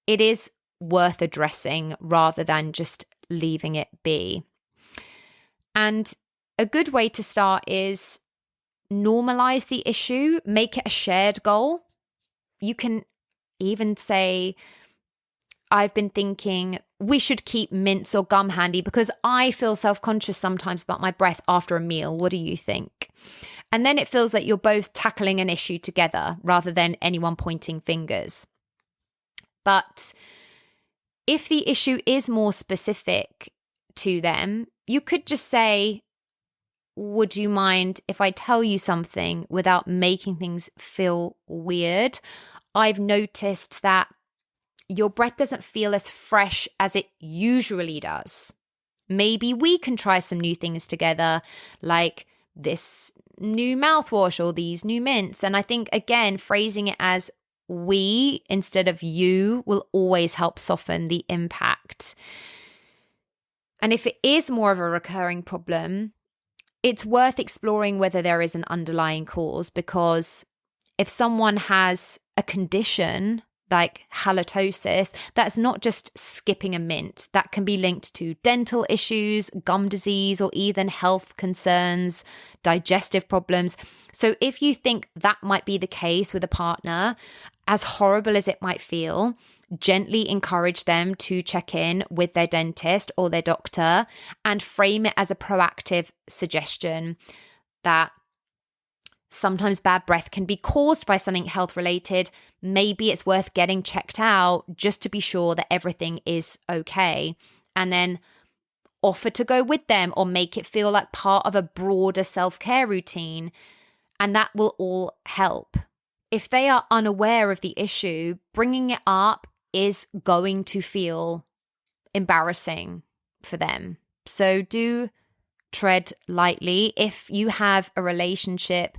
Speaker 1: it is worth addressing rather than just leaving it be. And a good way to start is normalize the issue, make it a shared goal. You can even say, I've been thinking we should keep mints or gum handy because I feel self-conscious sometimes about my breath after a meal. What do you think? And then it feels like you're both tackling an issue together rather than anyone pointing fingers. But if the issue is more specific to them, you could just say, would you mind if I tell you something without making things feel weird? I've noticed that your breath doesn't feel as fresh as it usually does. Maybe we can try some new things together, like this new mouthwash or these new mints. And I think, again, phrasing it as we instead of you will always help soften the impact. And if it is more of a recurring problem, it's worth exploring whether there is an underlying cause, because if someone has a condition like halitosis, that's not just skipping a mint. That can be linked to dental issues, gum disease, or even health concerns, digestive problems. So if you think that might be the case with a partner, as horrible as it might feel, gently encourage them to check in with their dentist or their doctor and frame it as a proactive suggestion that sometimes bad breath can be caused by something health related. Maybe it's worth getting checked out just to be sure that everything is okay. And then offer to go with them or make it feel like part of a broader self-care routine. And that will all help. If they are unaware of the issue, bringing it up is going to feel embarrassing for them. So do tread lightly. If you have a relationship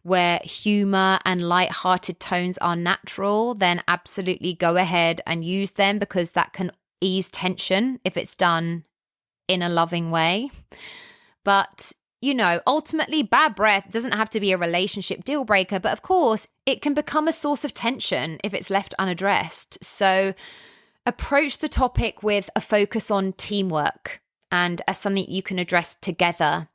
Speaker 1: where humor and light-hearted tones are natural, then absolutely go ahead and use them, because that can ease tension if it's done in a loving way. But, ultimately bad breath doesn't have to be a relationship deal breaker, but of course it can become a source of tension if it's left unaddressed. So approach the topic with a focus on teamwork and as something you can address together.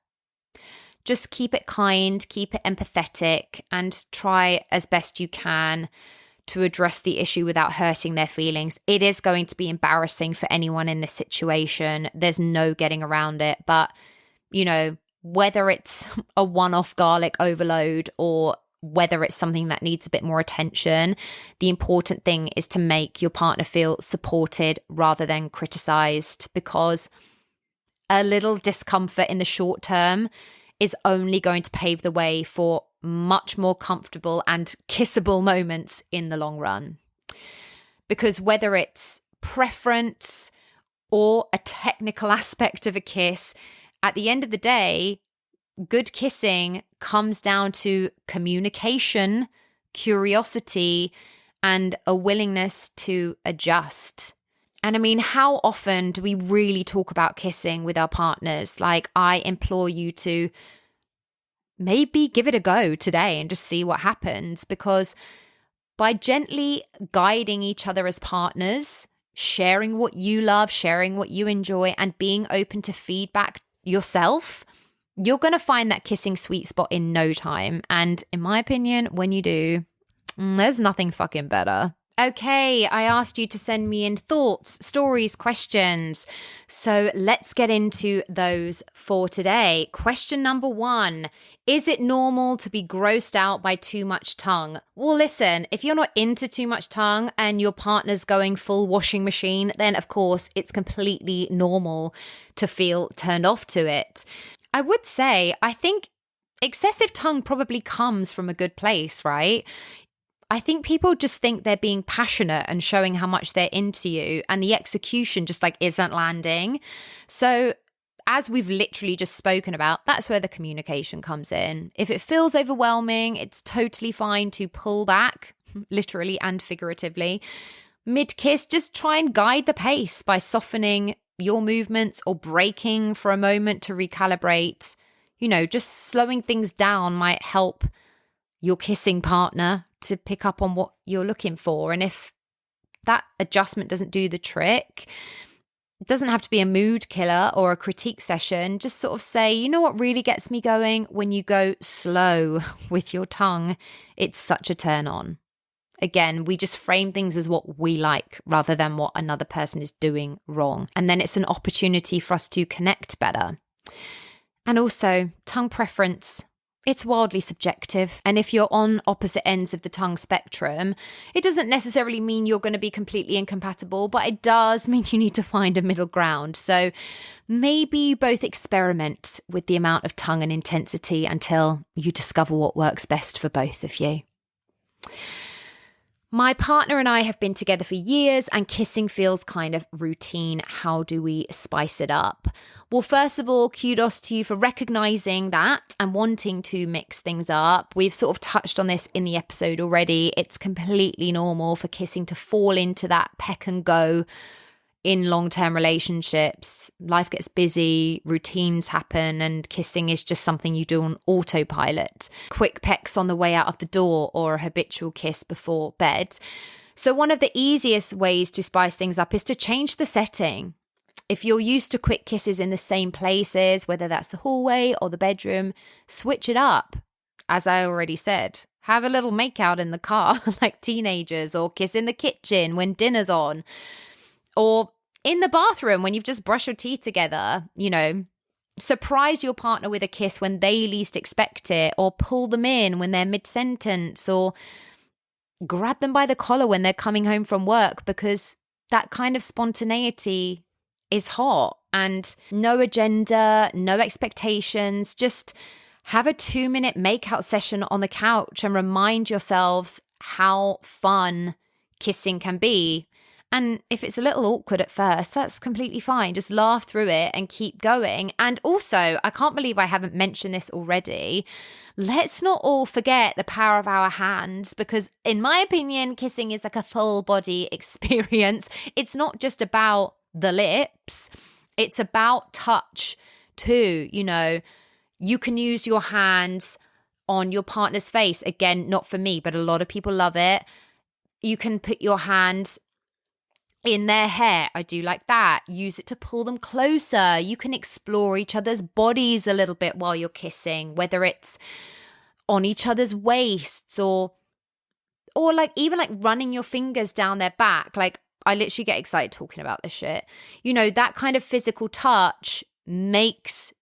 Speaker 1: Just keep it kind, keep it empathetic, and try as best you can to address the issue without hurting their feelings. It is going to be embarrassing for anyone in this situation. There's no getting around it. But, whether it's a one-off garlic overload or whether it's something that needs a bit more attention, the important thing is to make your partner feel supported rather than criticized, because a little discomfort in the short term is only going to pave the way for much more comfortable and kissable moments in the long run. Because whether it's preference or a technical aspect of a kiss, at the end of the day, good kissing comes down to communication, curiosity, and a willingness to adjust. And I mean, how often do we really talk about kissing with our partners? Like, I implore you to maybe give it a go today and just see what happens, because by gently guiding each other as partners, sharing what you love, sharing what you enjoy, and being open to feedback yourself, you're going to find that kissing sweet spot in no time. And in my opinion, when you do, there's nothing fucking better. Okay, I asked you to send me in thoughts, stories, questions. So let's get into those for today. Question number 1. Is it normal to be grossed out by too much tongue? Well, listen, if you're not into too much tongue and your partner's going full washing machine, then of course it's completely normal to feel turned off to it. I would say, I think excessive tongue probably comes from a good place, right? I think people just think they're being passionate and showing how much they're into you, and the execution just isn't landing. So as we've literally just spoken about, that's where the communication comes in. If it feels overwhelming, it's totally fine to pull back, literally and figuratively. Mid-kiss, just try and guide the pace by softening your movements or breaking for a moment to recalibrate. Just slowing things down might help your kissing partner to pick up on what you're looking for. And if that adjustment doesn't do the trick, it doesn't have to be a mood killer or a critique session. Just sort of say, you know what really gets me going? When you go slow with your tongue, it's such a turn on. Again, we just frame things as what we like rather than what another person is doing wrong. And then it's an opportunity for us to connect better. And also, tongue preference. It's wildly subjective. And if you're on opposite ends of the tongue spectrum, it doesn't necessarily mean you're going to be completely incompatible, but it does mean you need to find a middle ground. So maybe you both experiment with the amount of tongue and intensity until you discover what works best for both of you. My partner and I have been together for years and kissing feels kind of routine. How do we spice it up? Well, first of all, kudos to you for recognizing that and wanting to mix things up. We've sort of touched on this in the episode already. It's completely normal for kissing to fall into that peck and go in long-term relationships. Life gets busy, routines happen, and kissing is just something you do on autopilot. Quick pecks on the way out of the door or a habitual kiss before bed. So one of the easiest ways to spice things up is to change the setting. If you're used to quick kisses in the same places, whether that's the hallway or the bedroom, switch it up. As I already said, have a little makeout in the car like teenagers, or kiss in the kitchen when dinner's on. Or in the bathroom when you've just brushed your teeth together, surprise your partner with a kiss when they least expect it, or pull them in when they're mid-sentence, or grab them by the collar when they're coming home from work, because that kind of spontaneity is hot. And no agenda, no expectations, just have a 2-minute makeout session on the couch and remind yourselves how fun kissing can be. And if it's a little awkward at first, that's completely fine. Just laugh through it and keep going. And also, I can't believe I haven't mentioned this already. Let's not all forget the power of our hands, because in my opinion, kissing is like a full body experience. It's not just about the lips. It's about touch too. You can use your hands on your partner's face. Again, not for me, but a lot of people love it. You can put your hands in their hair. I do like that. Use it to pull them closer. You can explore each other's bodies a little bit while you're kissing, whether it's on each other's waists or like even like running your fingers down their back. Like, I literally get excited talking about this shit. That kind of physical touch makes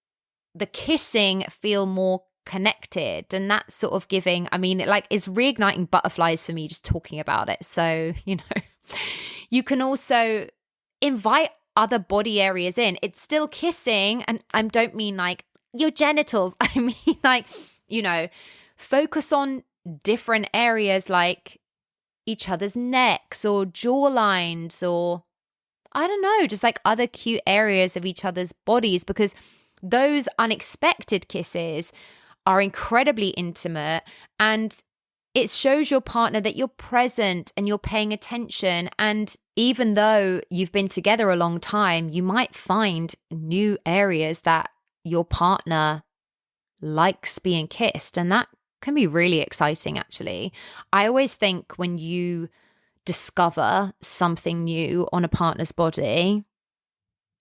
Speaker 1: the kissing feel more connected, and that's sort of giving, it's reigniting butterflies for me just talking about it. So, you can also invite other body areas in. It's still kissing, and I don't mean like your genitals. I mean like, focus on different areas like each other's necks or jawlines, or I don't know, just like other cute areas of each other's bodies, because those unexpected kisses are incredibly intimate, and it shows your partner that you're present and you're paying attention. And even though you've been together a long time, you might find new areas that your partner likes being kissed. And that can be really exciting, actually. I always think when you discover something new on a partner's body,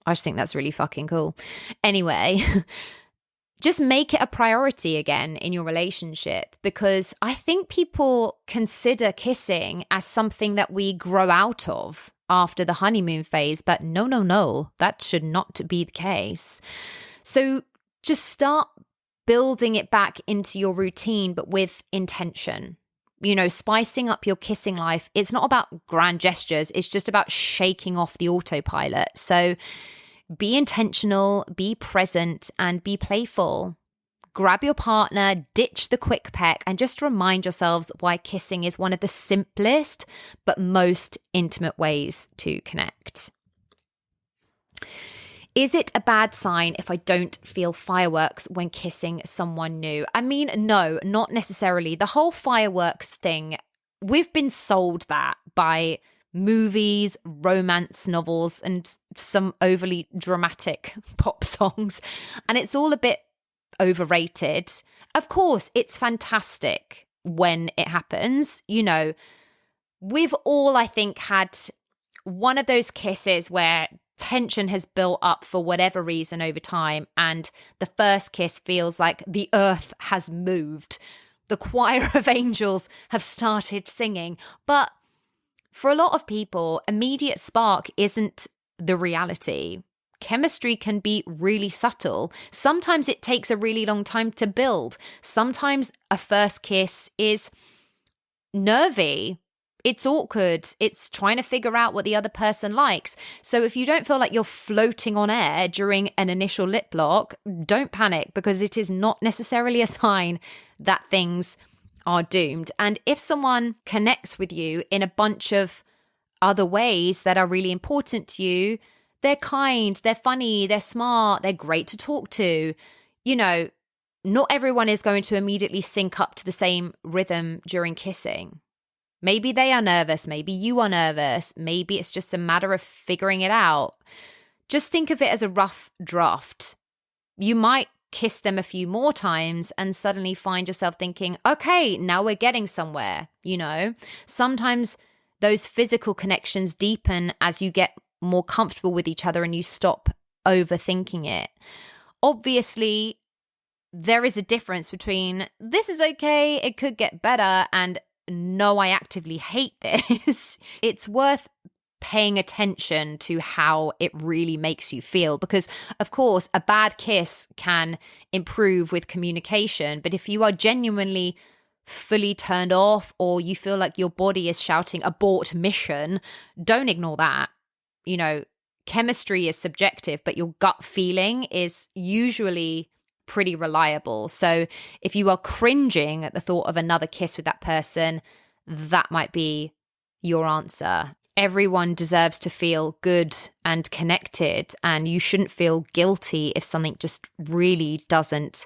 Speaker 1: I just think that's really fucking cool. Anyway, just make it a priority again in your relationship, because I think people consider kissing as something that we grow out of after the honeymoon phase. But no, that should not be the case. So just start building it back into your routine, but with intention. Spicing up your kissing life. It's not about grand gestures. It's just about shaking off the autopilot. So be intentional, be present, and be playful. Grab your partner, ditch the quick peck, and just remind yourselves why kissing is one of the simplest but most intimate ways to connect. Is it a bad sign if I don't feel fireworks when kissing someone new? No, not necessarily. The whole fireworks thing, we've been sold that by movies, romance novels, and some overly dramatic pop songs. And it's all a bit overrated. Of course, it's fantastic when it happens. We've all, I think, had one of those kisses where tension has built up for whatever reason over time, and the first kiss feels like the earth has moved. The choir of angels have started singing. But for a lot of people, immediate spark isn't the reality. Chemistry can be really subtle. Sometimes it takes a really long time to build. Sometimes a first kiss is nervy. It's awkward. It's trying to figure out what the other person likes. So if you don't feel like you're floating on air during an initial lip lock, don't panic, because it is not necessarily a sign that things are doomed. And if someone connects with you in a bunch of other ways that are really important to you, they're kind, they're funny, they're smart, they're great to talk to. You know, not everyone is going to immediately sync up to the same rhythm during kissing. Maybe they are nervous, maybe you are nervous, maybe it's just a matter of figuring it out. Just think of it as a rough draft. You might kiss them a few more times and suddenly find yourself thinking, okay, now we're getting somewhere, you know? Sometimes those physical connections deepen as you get more comfortable with each other and you stop overthinking it. Obviously, there is a difference between this is okay, it could get better, and no, I actively hate this. It's worth paying attention to how it really makes you feel, because of course a bad kiss can improve with communication, but if you are genuinely fully turned off or you feel like your body is shouting abort mission, don't ignore that. You know, chemistry is subjective, but your gut feeling is usually pretty reliable. So if you are cringing at the thought of another kiss with that person, that might be your answer. Everyone deserves to feel good and connected, and you shouldn't feel guilty if something just really doesn't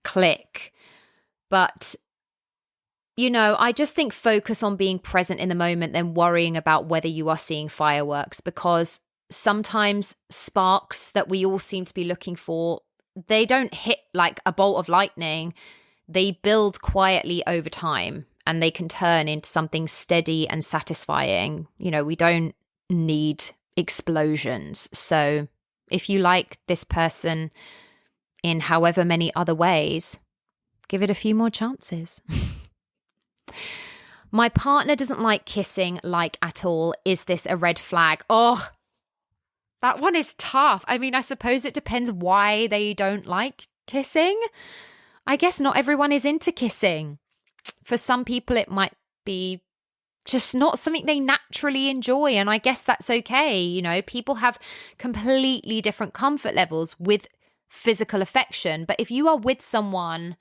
Speaker 1: click. But, you know, I just think focus on being present in the moment than worrying about whether you are seeing fireworks, because sometimes sparks that we all seem to be looking for, they don't hit like a bolt of lightning. They build quietly over time and they can turn into something steady and satisfying. You know, we don't need explosions. So if you like this person in however many other ways, give it a few more chances. My partner doesn't like kissing like at all. Is this a red flag? Oh, that one is tough. I mean, I suppose it depends why they don't like kissing. I guess not everyone is into kissing. For some people, it might be just not something they naturally enjoy. And I guess that's okay. You know, people have completely different comfort levels with physical affection. But if you are with someone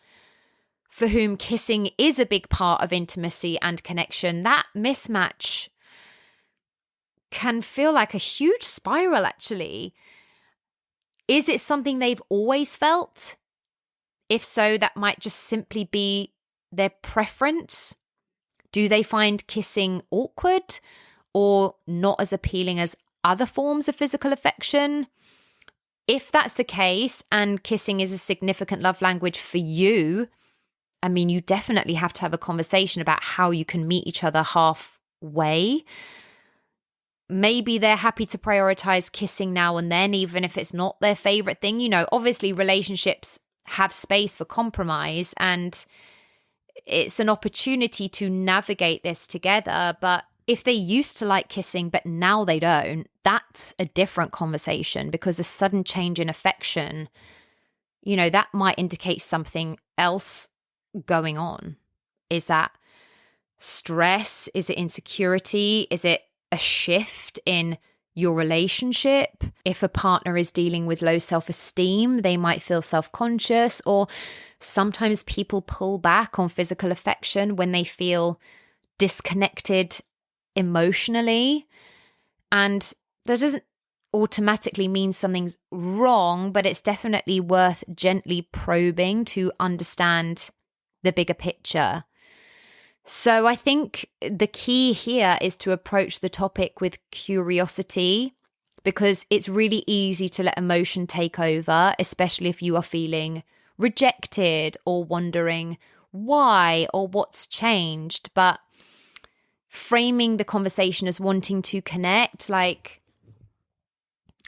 Speaker 1: for whom kissing is a big part of intimacy and connection, that mismatch can feel like a huge spiral, actually. Is it something they've always felt? If so, that might just simply be their preference. Do they find kissing awkward or not as appealing as other forms of physical affection? If that's the case and kissing is a significant love language for you, I mean, you definitely have to have a conversation about how you can meet each other halfway. Maybe they're happy to prioritize kissing now and then, even if it's not their favorite thing. You know, obviously relationships have space for compromise and it's an opportunity to navigate this together. But if they used to like kissing, but now they don't, that's a different conversation, because a sudden change in affection, you know, that might indicate something else going on. Is that stress? Is it insecurity? Is it a shift in your relationship? If a partner is dealing with low self-esteem, they might feel self-conscious, or sometimes people pull back on physical affection when they feel disconnected emotionally. And that doesn't automatically mean something's wrong, but it's definitely worth gently probing to understand the bigger picture. So I think the key here is to approach the topic with curiosity, because it's really easy to let emotion take over, especially if you are feeling rejected or wondering why or what's changed. But framing the conversation as wanting to connect, like,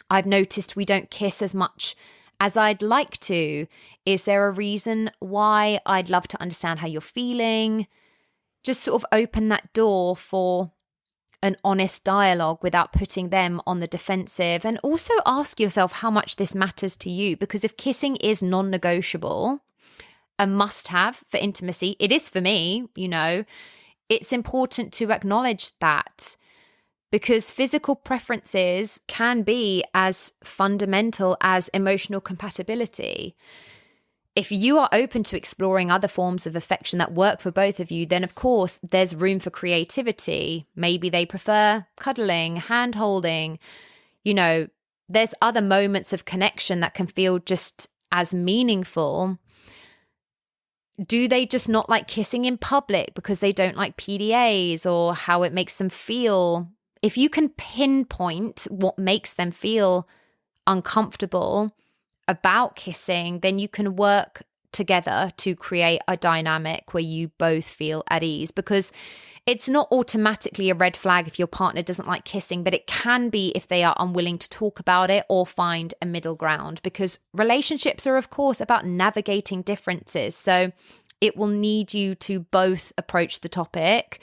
Speaker 1: I've noticed we don't kiss as much as I'd like to. Is there a reason why? I'd love to understand how you're feeling. Just sort of open that door for an honest dialogue without putting them on the defensive. And also ask yourself how much this matters to you. Because if kissing is non-negotiable, a must-have for intimacy, it is for me, you know, it's important to acknowledge that. Because physical preferences can be as fundamental as emotional compatibility. if you are open to exploring other forms of affection that work for both of you, then of course there's room for creativity. Maybe they prefer cuddling, hand holding, there's other moments of connection that can feel just as meaningful. Do they just not like kissing in public because they don't like PDAs or how it makes them feel? If you can pinpoint what makes them feel uncomfortable about kissing, then you can work together to create a dynamic where you both feel at ease, because it's not automatically a red flag if your partner doesn't like kissing, but it can be if they are unwilling to talk about it or find a middle ground, because relationships are, of course, about navigating differences. So it will need you to both approach the topic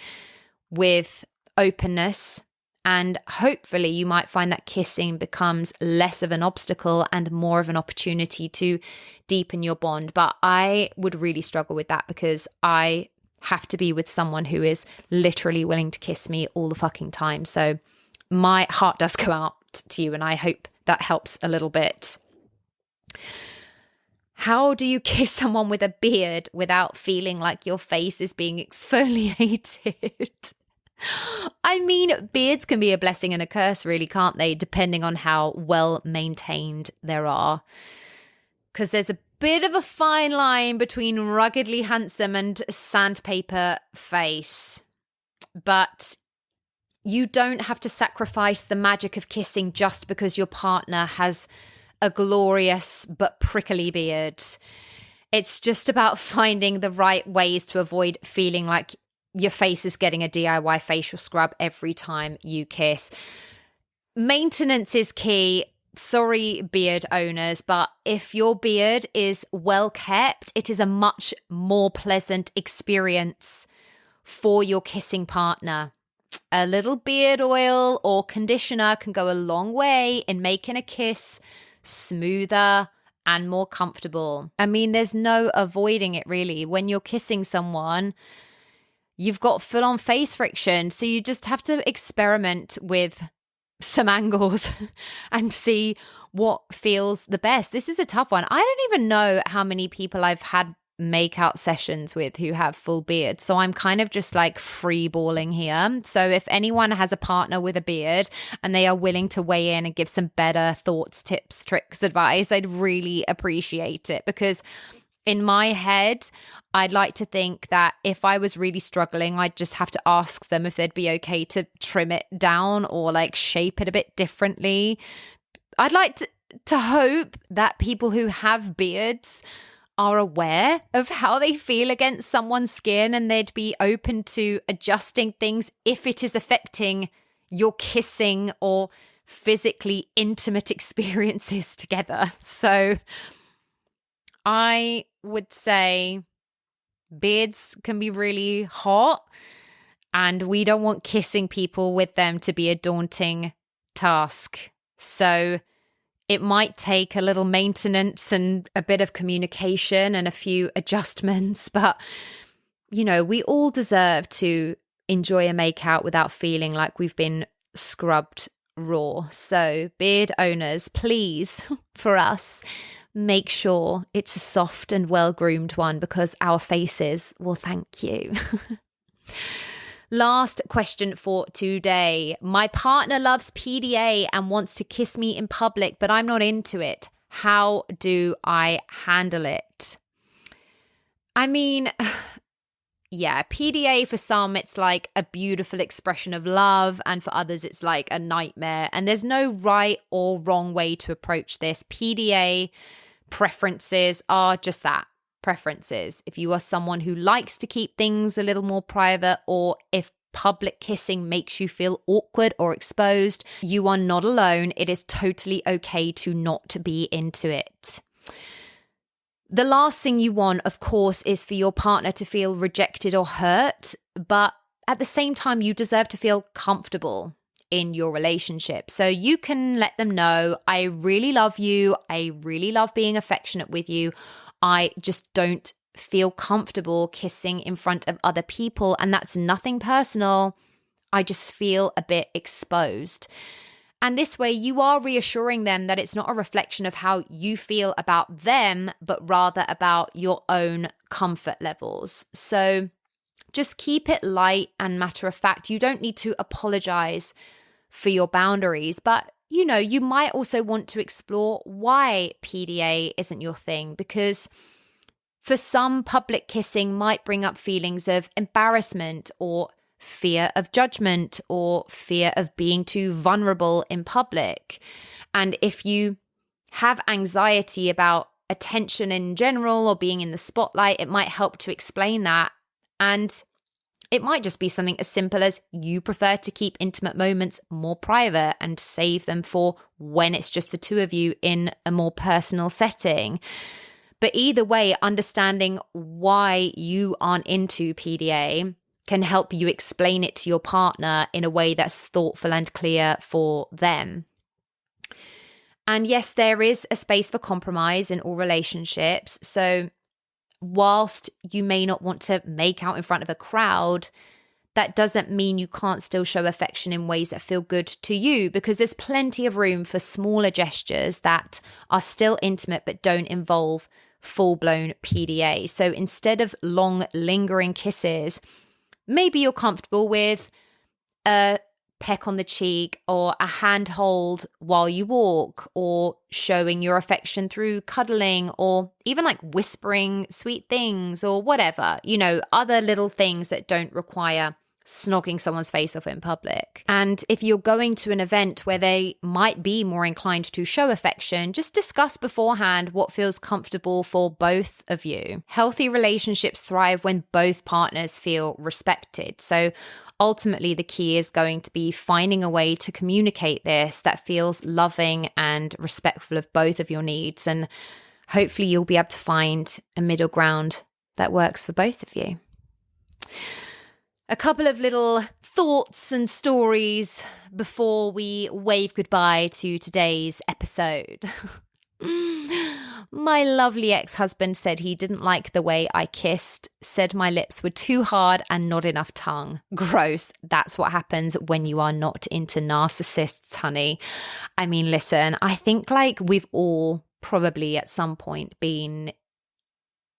Speaker 1: with openness, and hopefully you might find that kissing becomes less of an obstacle and more of an opportunity to deepen your bond. But I would really struggle with that, because I have to be with someone who is literally willing to kiss me all the fucking time. So my heart does go out to you, and I hope that helps a little bit. How do you kiss someone with a beard without feeling like your face is being exfoliated? I mean, beards can be a blessing and a curse, really, can't they? Depending on how well maintained there are. Because there's a bit of a fine line between ruggedly handsome and sandpaper face. But you don't have to sacrifice the magic of kissing just because your partner has a glorious but prickly beard. It's just about finding the right ways to avoid feeling like your face is getting a DIY facial scrub every time you kiss. Maintenance is key. Sorry, beard owners, but if your beard is well kept, it is a much more pleasant experience for your kissing partner. A little beard oil or conditioner can go a long way in making a kiss smoother and more comfortable. I mean, there's no avoiding it, really. When you're kissing someone, you've got full-on face friction, so you just have to experiment with some angles and see what feels the best. This is a tough one. I don't even know how many people I've had make-out sessions with who have full beards, so I'm kind of just like free-balling here. So if anyone has a partner with a beard and they are willing to weigh in and give some better thoughts, tips, tricks, advice, I'd really appreciate it, because in my head, I'd like to think that if I was really struggling, I'd just have to ask them if they'd be okay to trim it down or like shape it a bit differently. I'd like to hope that people who have beards are aware of how they feel against someone's skin, and they'd be open to adjusting things if it is affecting your kissing or physically intimate experiences together. So I would say beards can be really hot, and we don't want kissing people with them to be a daunting task. So it might take a little maintenance and a bit of communication and a few adjustments, but we all deserve to enjoy a makeout without feeling like we've been scrubbed raw. So beard owners, please, for us, make sure it's a soft and well-groomed one, because our faces will thank you. Last question for today. My partner loves PDA and wants to kiss me in public, but I'm not into it. How do I handle it? I mean, yeah, PDA for some, it's like a beautiful expression of love, and for others, it's like a nightmare. And there's no right or wrong way to approach this. PDA preferences are just that, preferences. If you are someone who likes to keep things a little more private, or if public kissing makes you feel awkward or exposed, you are not alone. It is totally okay to not be into it. The last thing you want, of course, is for your partner to feel rejected or hurt, but at the same time, you deserve to feel comfortable in your relationship. So you can let them know, I really love you. I really love being affectionate with you. I just don't feel comfortable kissing in front of other people. And that's nothing personal. I just feel a bit exposed. And this way you are reassuring them that it's not a reflection of how you feel about them, but rather about your own comfort levels. So just keep it light and matter of fact. You don't need to apologize for your boundaries, but you might also want to explore why PDA isn't your thing, because for some, public kissing might bring up feelings of embarrassment or fear of judgment or fear of being too vulnerable in public. And if you have anxiety about attention in general or being in the spotlight, it might help to explain that. And it might just be something as simple as you prefer to keep intimate moments more private and save them for when it's just the two of you in a more personal setting. But either way, understanding why you aren't into PDA can help you explain it to your partner in a way that's thoughtful and clear for them. And yes, there is a space for compromise in all relationships. So whilst you may not want to make out in front of a crowd, that doesn't mean you can't still show affection in ways that feel good to you, because there's plenty of room for smaller gestures that are still intimate but don't involve full-blown PDA. So instead of long, lingering kisses, maybe you're comfortable with a peck on the cheek or a handhold while you walk, or showing your affection through cuddling, or even like whispering sweet things or whatever, other little things that don't require snogging someone's face off in public. And if you're going to an event where they might be more inclined to show affection, just discuss beforehand what feels comfortable for both of you. Healthy relationships thrive when both partners feel respected. So ultimately, the key is going to be finding a way to communicate this that feels loving and respectful of both of your needs. And hopefully you'll be able to find a middle ground that works for both of you. A couple of little thoughts and stories before we wave goodbye to today's episode. My lovely ex-husband said he didn't like the way I kissed, said my lips were too hard and not enough tongue. Gross. That's what happens when you are not into narcissists, honey. I mean, listen, I think we've all probably at some point been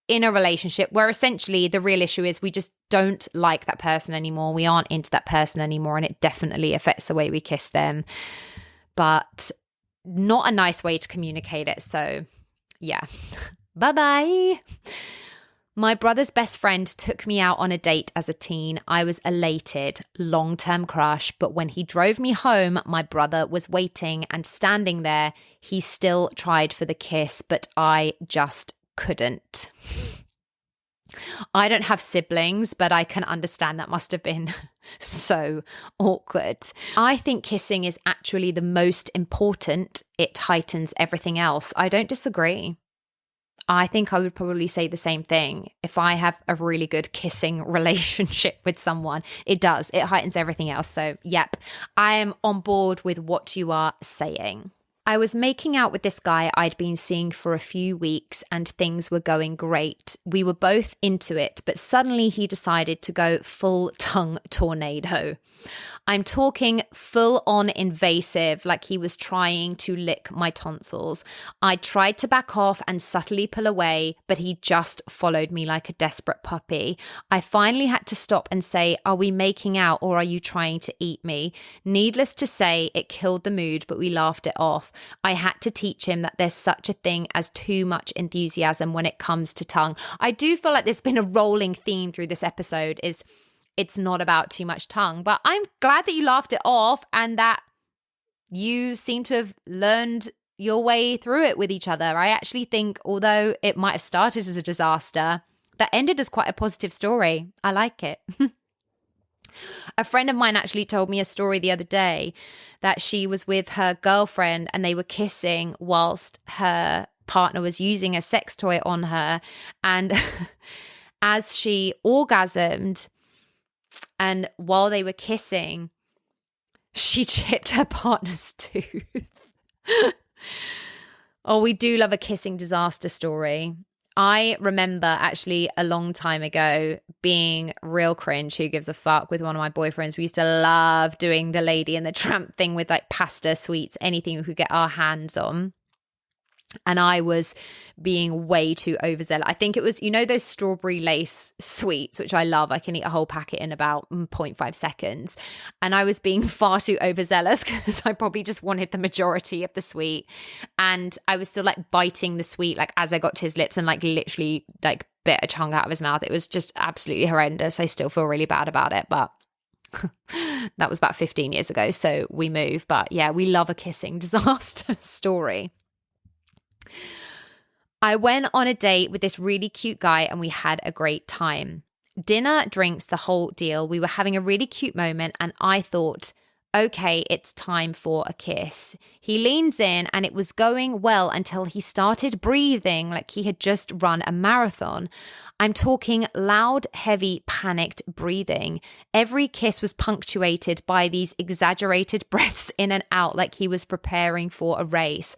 Speaker 1: in a relationship where essentially the real issue is we just don't like that person anymore. We aren't into that person anymore, and it definitely affects the way we kiss them. But not a nice way to communicate it. So yeah, bye-bye. My brother's best friend took me out on a date as a teen. I was elated, long-term crush, but when he drove me home, my brother was waiting and standing there. He still tried for the kiss, but I just couldn't. I don't have siblings, but I can understand that must have been so awkward. I think kissing is actually the most important. It heightens everything else. I don't disagree. I think I would probably say the same thing. If I have a really good kissing relationship with someone, it does. It heightens everything else. So, yep, I am on board with what you are saying. I was making out with this guy I'd been seeing for a few weeks and things were going great. We were both into it, but suddenly he decided to go full tongue tornado. I'm talking full on invasive, like he was trying to lick my tonsils. I tried to back off and subtly pull away, but he just followed me like a desperate puppy. I finally had to stop and say, "Are we making out or are you trying to eat me?" Needless to say, it killed the mood, but we laughed it off. I had to teach him that there's such a thing as too much enthusiasm when it comes to tongue. I do feel like there's been a rolling theme through this episode is it's not about too much tongue, but I'm glad that you laughed it off and that you seem to have learned your way through it with each other. I actually think, although it might have started as a disaster, that ended as quite a positive story. I like it. A friend of mine actually told me a story the other day that she was with her girlfriend and they were kissing whilst her partner was using a sex toy on her. And as she orgasmed, and while they were kissing, she chipped her partner's tooth. Oh, we do love a kissing disaster story. I remember actually a long time ago being real cringe, who gives a fuck, with one of my boyfriends. We used to love doing the Lady and the Tramp thing with like pasta, sweets, anything we could get our hands on. And I was being way too overzealous. I think it was, you know, those strawberry lace sweets, which I love. I can eat a whole packet in about 0.5 seconds. And I was being far too overzealous because I probably just wanted the majority of the sweet. And I was still like biting the sweet like as I got to his lips and like literally like bit a chunk out of his mouth. It was just absolutely horrendous. I still feel really bad about it, but that was about 15 years ago. So we move. But yeah, we love a kissing disaster story. I went on a date with this really cute guy and we had a great time. Dinner, drinks, the whole deal. We were having a really cute moment and I thought, okay, it's time for a kiss. He leans in and it was going well until he started breathing like he had just run a marathon. I'm talking loud, heavy, panicked breathing. Every kiss was punctuated by these exaggerated breaths in and out like he was preparing for a race.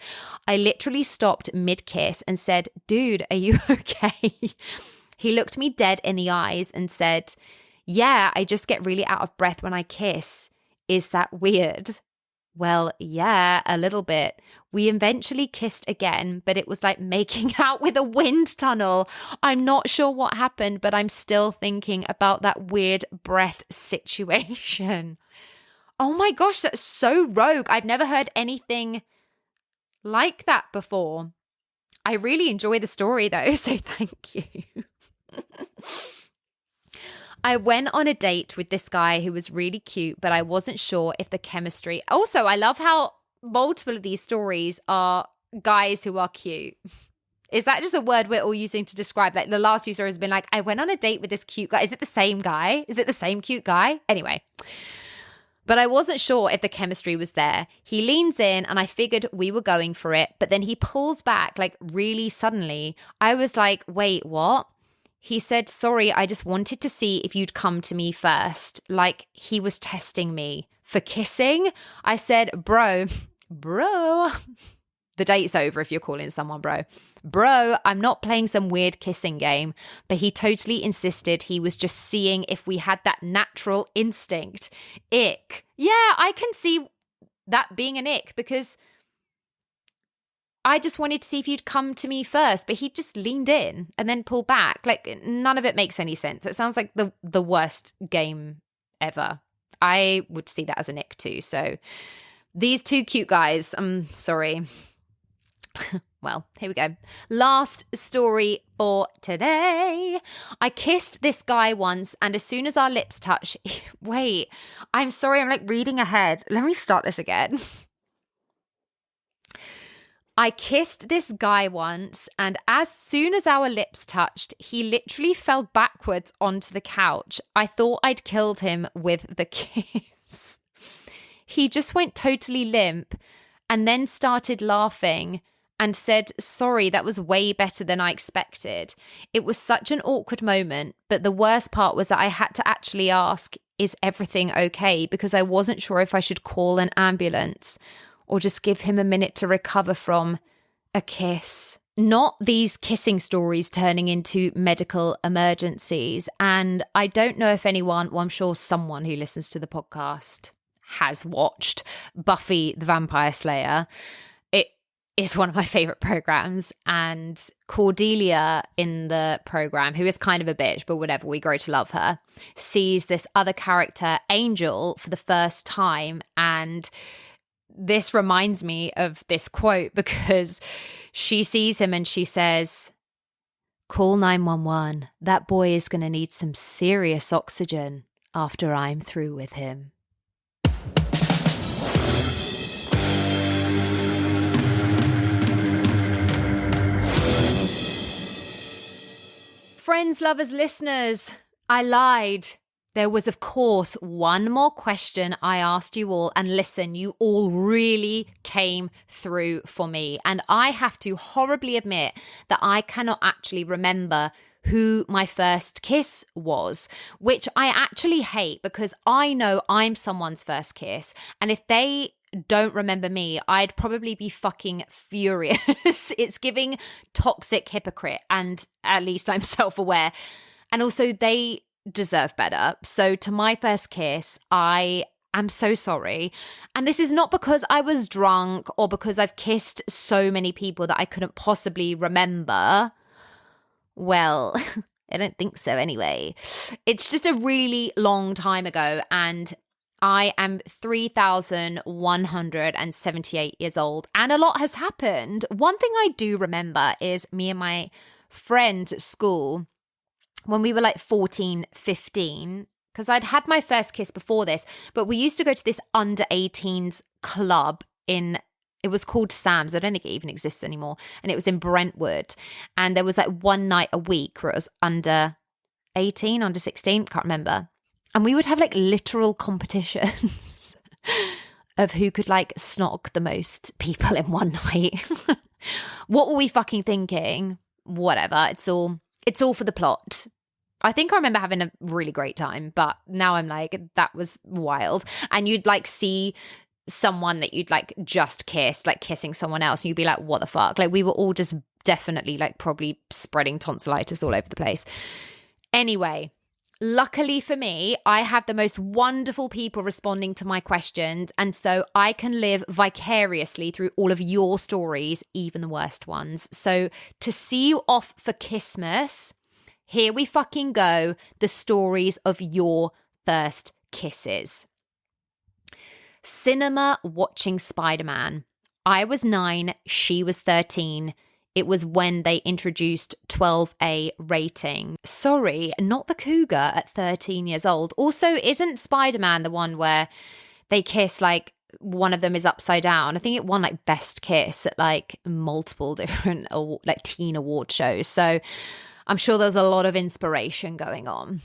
Speaker 1: I literally stopped mid-kiss and said, dude, are you okay? He looked me dead in the eyes and said, yeah, I just get really out of breath when I kiss. Is that weird? Well, yeah, a little bit. We eventually kissed again, but it was like making out with a wind tunnel. I'm not sure what happened, but I'm still thinking about that weird breath situation. Oh my gosh, that's so rogue. I've never heard anything like that before. I really enjoy the story though, so thank you. I went on a date with this guy who was really cute, but I wasn't sure if the chemistry... Also, I love how multiple of these stories are guys who are cute. Is that just a word we're all using to describe? Like the last few stories have been like, I went on a date with this cute guy. Is it the same guy? Is it the same cute guy? Anyway. But I wasn't sure if the chemistry was there. He leans in and I figured we were going for it, but then he pulls back like really suddenly. I was like, wait, what? He said, sorry, I just wanted to see if you'd come to me first. Like he was testing me for kissing. I said, bro, the date's over if you're calling someone bro, I'm not playing some weird kissing game. But he totally insisted he was just seeing if we had that natural instinct. Ick. Yeah, I can see that being an ick because I just wanted to see if you'd come to me first, but he just leaned in and then pulled back. Like none of it makes any sense. It sounds like the worst game ever. I would see that as an ick too. So these two cute guys, I'm sorry. Well, here we go. Last story for today. I kissed this guy once and as soon as our lips touched, wait, I'm sorry. I'm like reading ahead. Let me start this again. I kissed this guy once, and as soon as our lips touched, he literally fell backwards onto the couch. I thought I'd killed him with the kiss. He just went totally limp and then started laughing and said, sorry, that was way better than I expected. It was such an awkward moment, but the worst part was that I had to actually ask, is everything okay? Because I wasn't sure if I should call an ambulance or just give him a minute to recover from a kiss. Not these kissing stories turning into medical emergencies. And I don't know if anyone, well, I'm sure someone who listens to the podcast has watched Buffy the Vampire Slayer. It is one of my favorite programs. And Cordelia in the program, who is kind of a bitch, but whatever, we grow to love her, sees this other character, Angel, for the first time. And this reminds me of this quote because she sees him and she says, call 911. That boy is going to need some serious oxygen after I'm through with him. Friends, lovers, listeners, I lied. There was, of course, one more question I asked you all. And listen, you all really came through for me. And I have to horribly admit that I cannot actually remember who my first kiss was, which I actually hate because I know I'm someone's first kiss. And if they don't remember me, I'd probably be fucking furious. It's giving toxic hypocrite, and at least I'm self-aware. And also they deserve better. So to my first kiss, I'm so sorry. And this is not because I was drunk or because I've kissed so many people that I couldn't possibly remember. Well, I don't think so anyway. It's just a really long time ago, and I am 3,178 years old, and a lot has happened. One thing I do remember is me and my friends at school, when we were like 14, 15, because I'd had my first kiss before this, but we used to go to this under 18s club it was called Sam's. I don't think it even exists anymore. And it was in Brentwood. And there was like one night a week where it was under 18, under 16, can't remember. And we would have like literal competitions of who could like snog the most people in one night. What were we fucking thinking? Whatever. It's all for the plot. I think I remember having a really great time, but now I'm like, that was wild. And you'd like see someone that you'd like just kissed, like kissing someone else, and you'd be like, what the fuck? Like we were all just definitely like probably spreading tonsillitis all over the place. Anyway, luckily for me, I have the most wonderful people responding to my questions, and so I can live vicariously through all of your stories, even the worst ones. So to see you off for Kissmas, here we fucking go. The stories of your first kisses. Cinema watching Spider-Man. I was 9, she was 13. It was when they introduced 12A rating. Sorry, not the cougar at 13 years old. Also, isn't Spider-Man the one where they kiss like one of them is upside down? I think it won like best kiss at like multiple different like teen award shows. So I'm sure there's a lot of inspiration going on.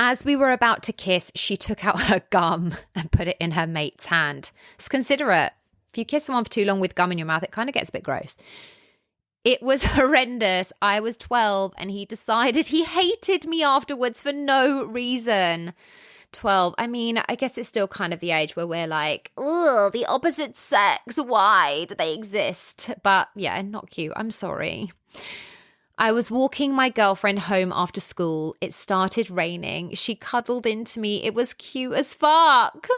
Speaker 1: As we were about to kiss, she took out her gum and put it in her mate's hand. Just consider it. If you kiss someone for too long with gum in your mouth, it kind of gets a bit gross. It was horrendous. I was 12 and he decided he hated me afterwards for no reason. 12. I mean, I guess it's still kind of the age where we're like, ugh, the opposite sex, why do they exist? But yeah, not cute. I'm sorry. I was walking my girlfriend home after school. It started raining. She cuddled into me. It was cute as fuck.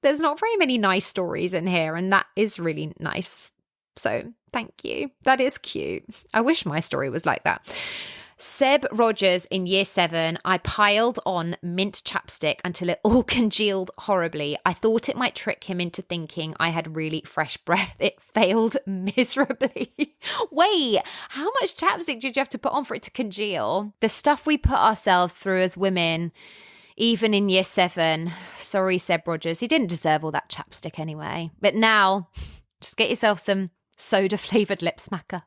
Speaker 1: There's not very many nice stories in here, and that is really nice. So thank you. That is cute. I wish my story was like that. Seb Rogers in year 7, I piled on mint chapstick until it all congealed horribly. I thought it might trick him into thinking I had really fresh breath. It failed miserably. Wait, how much chapstick did you have to put on for it to congeal? The stuff we put ourselves through as women, even in year 7. Sorry, Seb Rogers. He didn't deserve all that chapstick anyway. But now, just get yourself some soda-flavoured lip smacker.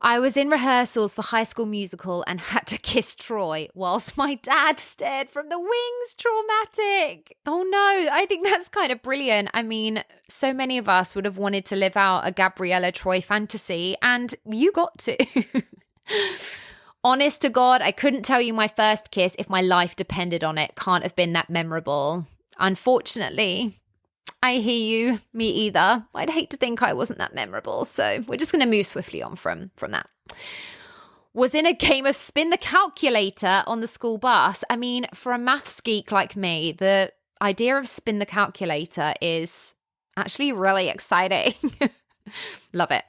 Speaker 1: I was in rehearsals for High School Musical and had to kiss Troy whilst my dad stared from the wings. Traumatic. Oh no, I think that's kind of brilliant. I mean, so many of us would have wanted to live out a Gabriella Troy fantasy, and you got to. Honest to God, I couldn't tell you my first kiss if my life depended on it. Can't have been that memorable. Unfortunately, I hear you. Me either. I'd hate to think I wasn't that memorable. So we're just going to move swiftly on from that. Was in a game of spin the calculator on the school bus. I mean, for a maths geek like me, the idea of spin the calculator is actually really exciting. Love it.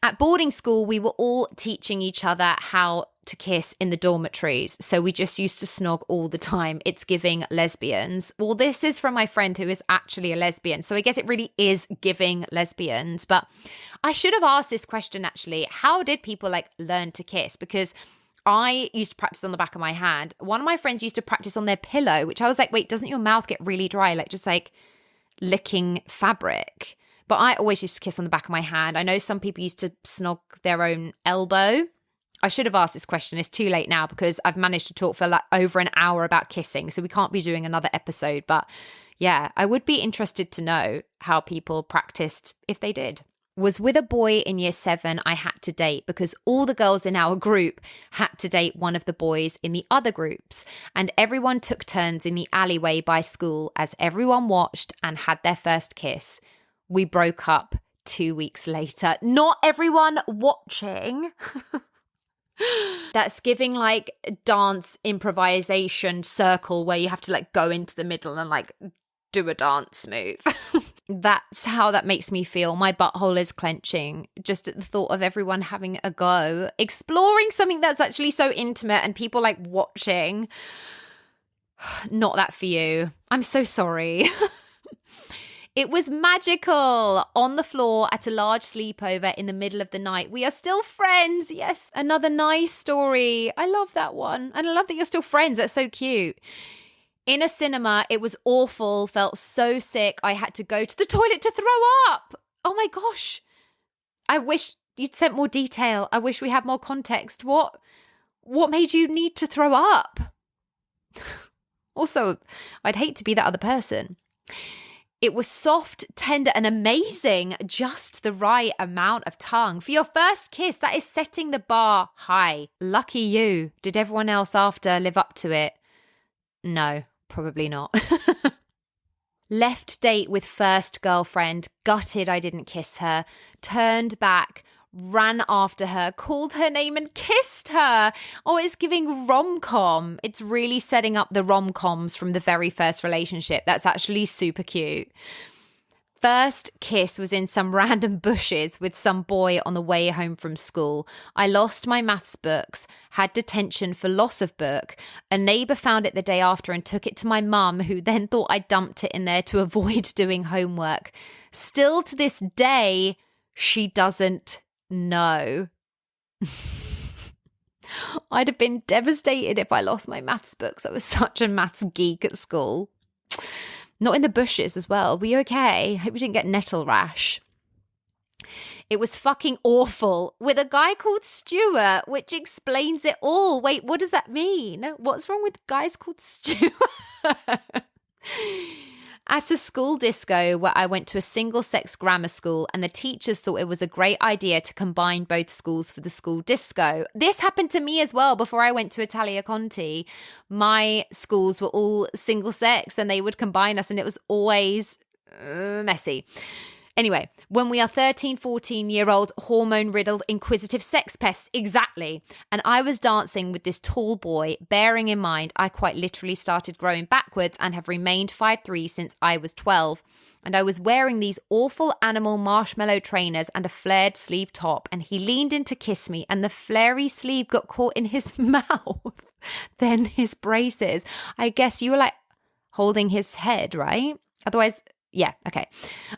Speaker 1: At boarding school, we were all teaching each other how to kiss in the dormitories. So we just used to snog all the time. It's giving lesbians. Well, this is from my friend who is actually a lesbian. So I guess it really is giving lesbians. But I should have asked this question actually. How did people like learn to kiss? Because I used to practice on the back of my hand. One of my friends used to practice on their pillow, which I was like, wait, doesn't your mouth get really dry? Like just like licking fabric. But I always used to kiss on the back of my hand. I know some people used to snog their own elbow. I should have asked this question. It's too late now because I've managed to talk for like over an hour about kissing. So we can't be doing another episode. But yeah, I would be interested to know how people practiced if they did. was with a boy in year 7 I had to date because all the girls in our group had to date one of the boys in the other groups, and everyone took turns in the alleyway by school as everyone watched and had their first kiss. We broke up 2 weeks later. Not everyone watching. That's giving like dance improvisation circle where you have to like go into the middle and like do a dance move. That's how that makes me feel. My butthole is clenching just at the thought of everyone having a go, exploring something that's actually so intimate and people like watching. Not that for you. I'm so sorry. It was magical. On the floor at a large sleepover in the middle of the night. We are still friends. Yes, another nice story. I love that one. And I love that you're still friends. That's so cute. In a cinema, it was awful, felt so sick. I had to go to the toilet to throw up. Oh my gosh. I wish you'd sent more detail. I wish we had more context. What made you need to throw up? Also, I'd hate to be that other person. It was soft, tender, and amazing. Just the right amount of tongue. For your first kiss, that is setting the bar high. Lucky you. Did everyone else after live up to it? No. Probably not. Left date with first girlfriend, gutted I didn't kiss her, turned back, ran after her, called her name and kissed her. Oh, it's giving rom-com. It's really setting up the rom-coms from the very first relationship. That's actually super cute. First kiss was in some random bushes with some boy on the way home from school. I lost my maths books, had detention for loss of book. A neighbour found it the day after and took it to my mum, who then thought I dumped it in there to avoid doing homework. Still to this day, she doesn't know. I'd have been devastated if I lost my maths books. I was such a maths geek at school. Not in the bushes as well. Were you okay? Hope you didn't get nettle rash. It was fucking awful with a guy called Stuart, which explains it all. Wait, what does that mean? What's wrong with guys called Stuart? At a school disco where I went to a single-sex grammar school, and the teachers thought it was a great idea to combine both schools for the school disco. This happened to me as well before I went to Italia Conti. My schools were all single-sex and they would combine us, and it was always messy. Anyway, when we are 13, 14-year-old, hormone-riddled, inquisitive sex pests, exactly. And I was dancing with this tall boy, bearing in mind I quite literally started growing backwards and have remained 5'3" since I was 12. And I was wearing these awful animal marshmallow trainers and a flared sleeve top, and he leaned in to kiss me, and the flary sleeve got caught in his mouth. Then his braces. I guess you were like holding his head, right? Otherwise... yeah, okay.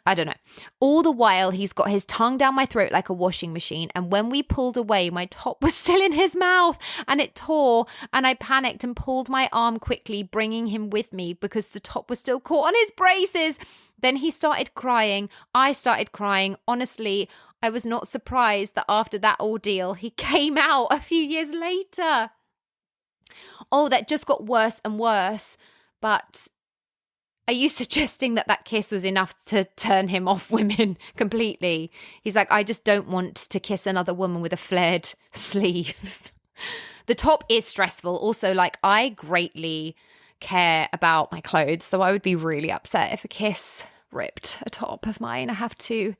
Speaker 1: I don't know. All the while, he's got his tongue down my throat like a washing machine. And when we pulled away, my top was still in his mouth and it tore. And I panicked and pulled my arm quickly, bringing him with me because the top was still caught on his braces. Then he started crying. I started crying. Honestly, I was not surprised that after that ordeal, he came out a few years later. Oh, that just got worse and worse. But... are you suggesting that kiss was enough to turn him off women completely? He's like, I just don't want to kiss another woman with a flared sleeve. The top is stressful. Also, like, I greatly care about my clothes, so I would be really upset if a kiss ripped a top of mine, I have to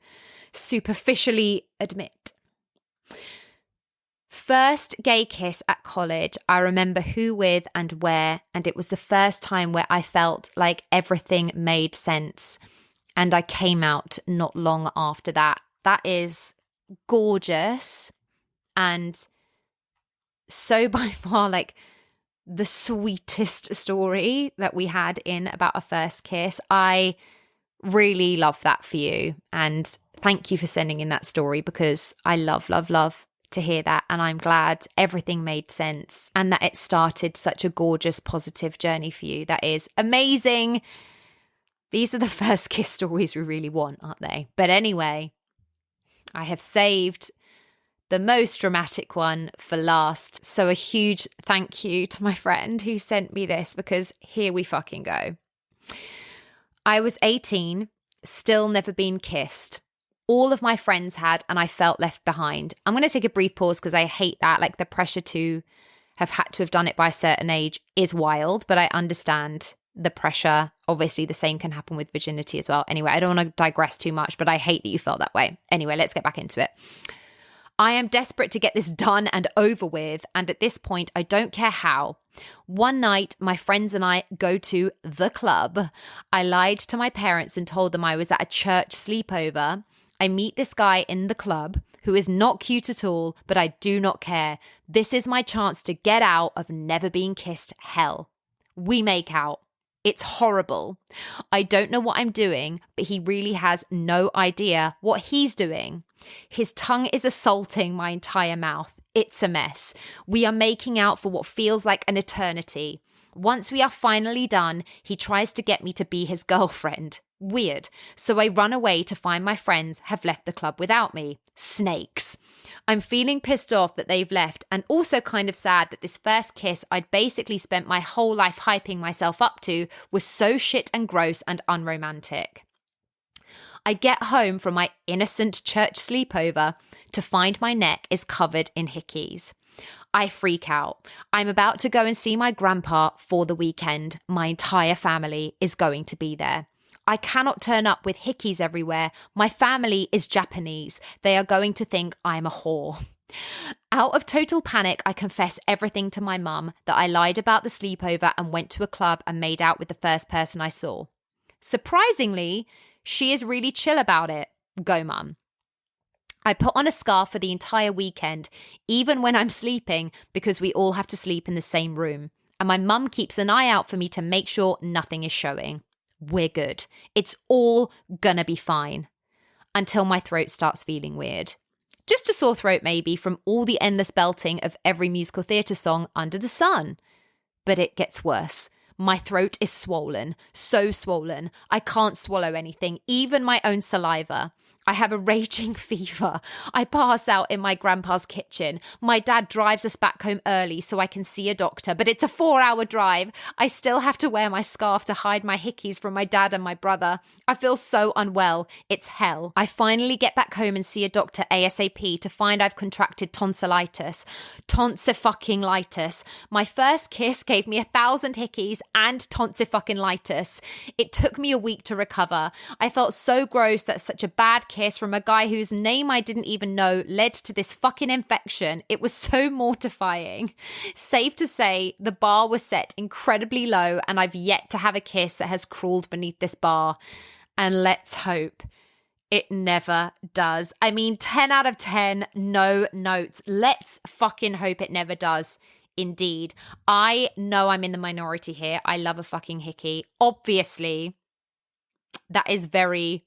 Speaker 1: superficially admit. First gay kiss at college, I remember who with and where, and it was the first time where I felt like everything made sense. And I came out not long after that. That is gorgeous and so by far like the sweetest story that we had in about a first kiss. I really love that for you. And thank you for sending in that story because I love to hear that, and I'm glad everything made sense and that it started such a gorgeous positive journey for you. That is amazing. These are the first kiss stories we really want, aren't they? But anyway, I have saved the most dramatic one for last, so a huge thank you to my friend who sent me this because here we fucking go. I was 18, still never been kissed. all of my friends had, and I felt left behind. I'm going to take a brief pause because I hate that. Like, the pressure to have had to have done it by a certain age is wild, but I understand the pressure. Obviously, the same can happen with virginity as well. Anyway, I don't want to digress too much, but I hate that you felt that way. Anyway, let's get back into it. I am desperate to get this done and over with, and at this point, I don't care how. One night, my friends and I go to the club. I lied to my parents and told them I was at a church sleepover. I meet this guy in the club who is not cute at all, but I do not care. This is my chance to get out of never being kissed hell. We make out. It's horrible. I don't know what I'm doing, but he really has no idea what he's doing. His tongue is assaulting my entire mouth. It's a mess. We are making out for what feels like an eternity. Once we are finally done, he tries to get me to be his girlfriend. Weird. So I run away to find my friends have left the club without me. Snakes. I'm feeling pissed off that they've left, and also kind of sad that this first kiss I'd basically spent my whole life hyping myself up to was so shit and gross and unromantic. I get home from my innocent church sleepover to find my neck is covered in hickeys. I freak out. I'm about to go and see my grandpa for the weekend. My entire family is going to be there. I cannot turn up with hickeys everywhere. My family is Japanese. They are going to think I'm a whore. Out of total panic, I confess everything to my mum, that I lied about the sleepover and went to a club and made out with the first person I saw. Surprisingly, she is really chill about it. Go, mum. I put on a scarf for the entire weekend, even when I'm sleeping, because we all have to sleep in the same room. And my mum keeps an eye out for me to make sure nothing is showing. We're good. It's all gonna be fine. Until my throat starts feeling weird. Just a sore throat maybe from all the endless belting of every musical theatre song under the sun. But it gets worse. My throat is swollen, so swollen. I can't swallow anything, even my own saliva. I have a raging fever. I pass out in my grandpa's kitchen. My dad drives us back home early so I can see a doctor, but it's a 4-hour drive. I still have to wear my scarf to hide my hickeys from my dad and my brother. I feel so unwell. It's hell. I finally get back home and see a doctor ASAP to find I've contracted tonsillitis. Tonsifucking-litis. My first kiss gave me 1,000 hickeys and tonsifucking-litis. It took me a week to recover. I felt so gross that such a bad kiss from a guy whose name I didn't even know led to this fucking infection. It was so mortifying. Safe to say, the bar was set incredibly low, and I've yet to have a kiss that has crawled beneath this bar. And let's hope it never does. I mean, 10 out of 10, no notes. Let's fucking hope it never does. Indeed. I know I'm in the minority here. I love a fucking hickey. Obviously, that is very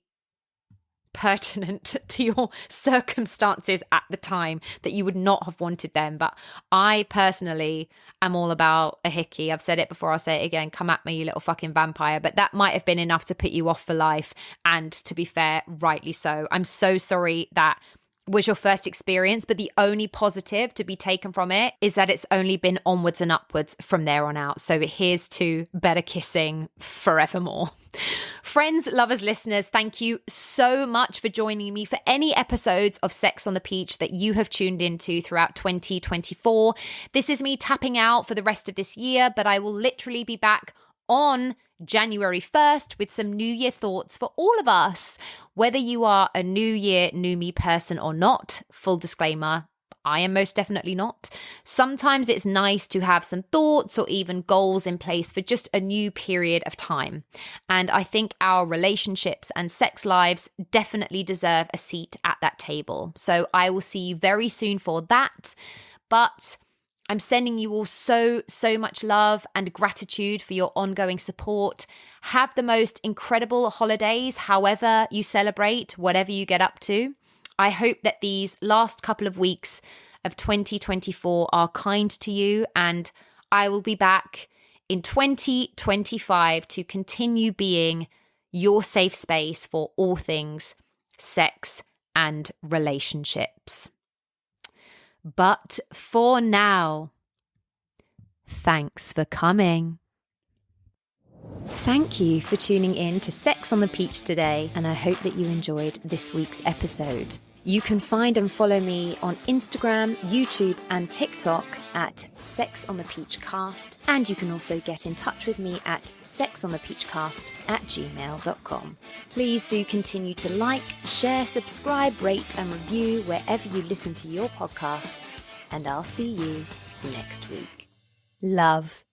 Speaker 1: pertinent to your circumstances at the time, that you would not have wanted them. But I personally am all about a hickey. I've said it before, I'll say it again. Come at me, you little fucking vampire. But that might have been enough to put you off for life. And to be fair, rightly so. I'm so sorry that was your first experience, but the only positive to be taken from it is that it's only been onwards and upwards from there on out. So here's to better kissing forevermore. Friends, lovers, listeners, thank you so much for joining me for any episodes of Sex on the Peach that you have tuned into throughout 2024. This is me tapping out for the rest of this year, but I will literally be back on January 1st with some New Year thoughts for all of us. Whether you are a New Year, New Me person or not, full disclaimer, I am most definitely not. Sometimes it's nice to have some thoughts or even goals in place for just a new period of time. And I think our relationships and sex lives definitely deserve a seat at that table. So I will see you very soon for that. But I'm sending you all so much love and gratitude for your ongoing support. Have the most incredible holidays, however you celebrate, whatever you get up to. I hope that these last couple of weeks of 2024 are kind to you, and I will be back in 2025 to continue being your safe space for all things sex and relationships. But for now, thanks for coming. Thank you for tuning in to Sex on the Peach today, and I hope that you enjoyed this week's episode. You can find and follow me on Instagram, YouTube and TikTok at Sex on the Peach Cast, and you can also get in touch with me at sexonthepeachcast@gmail.com. Please do continue to like, share, subscribe, rate and review wherever you listen to your podcasts, and I'll see you next week. Love.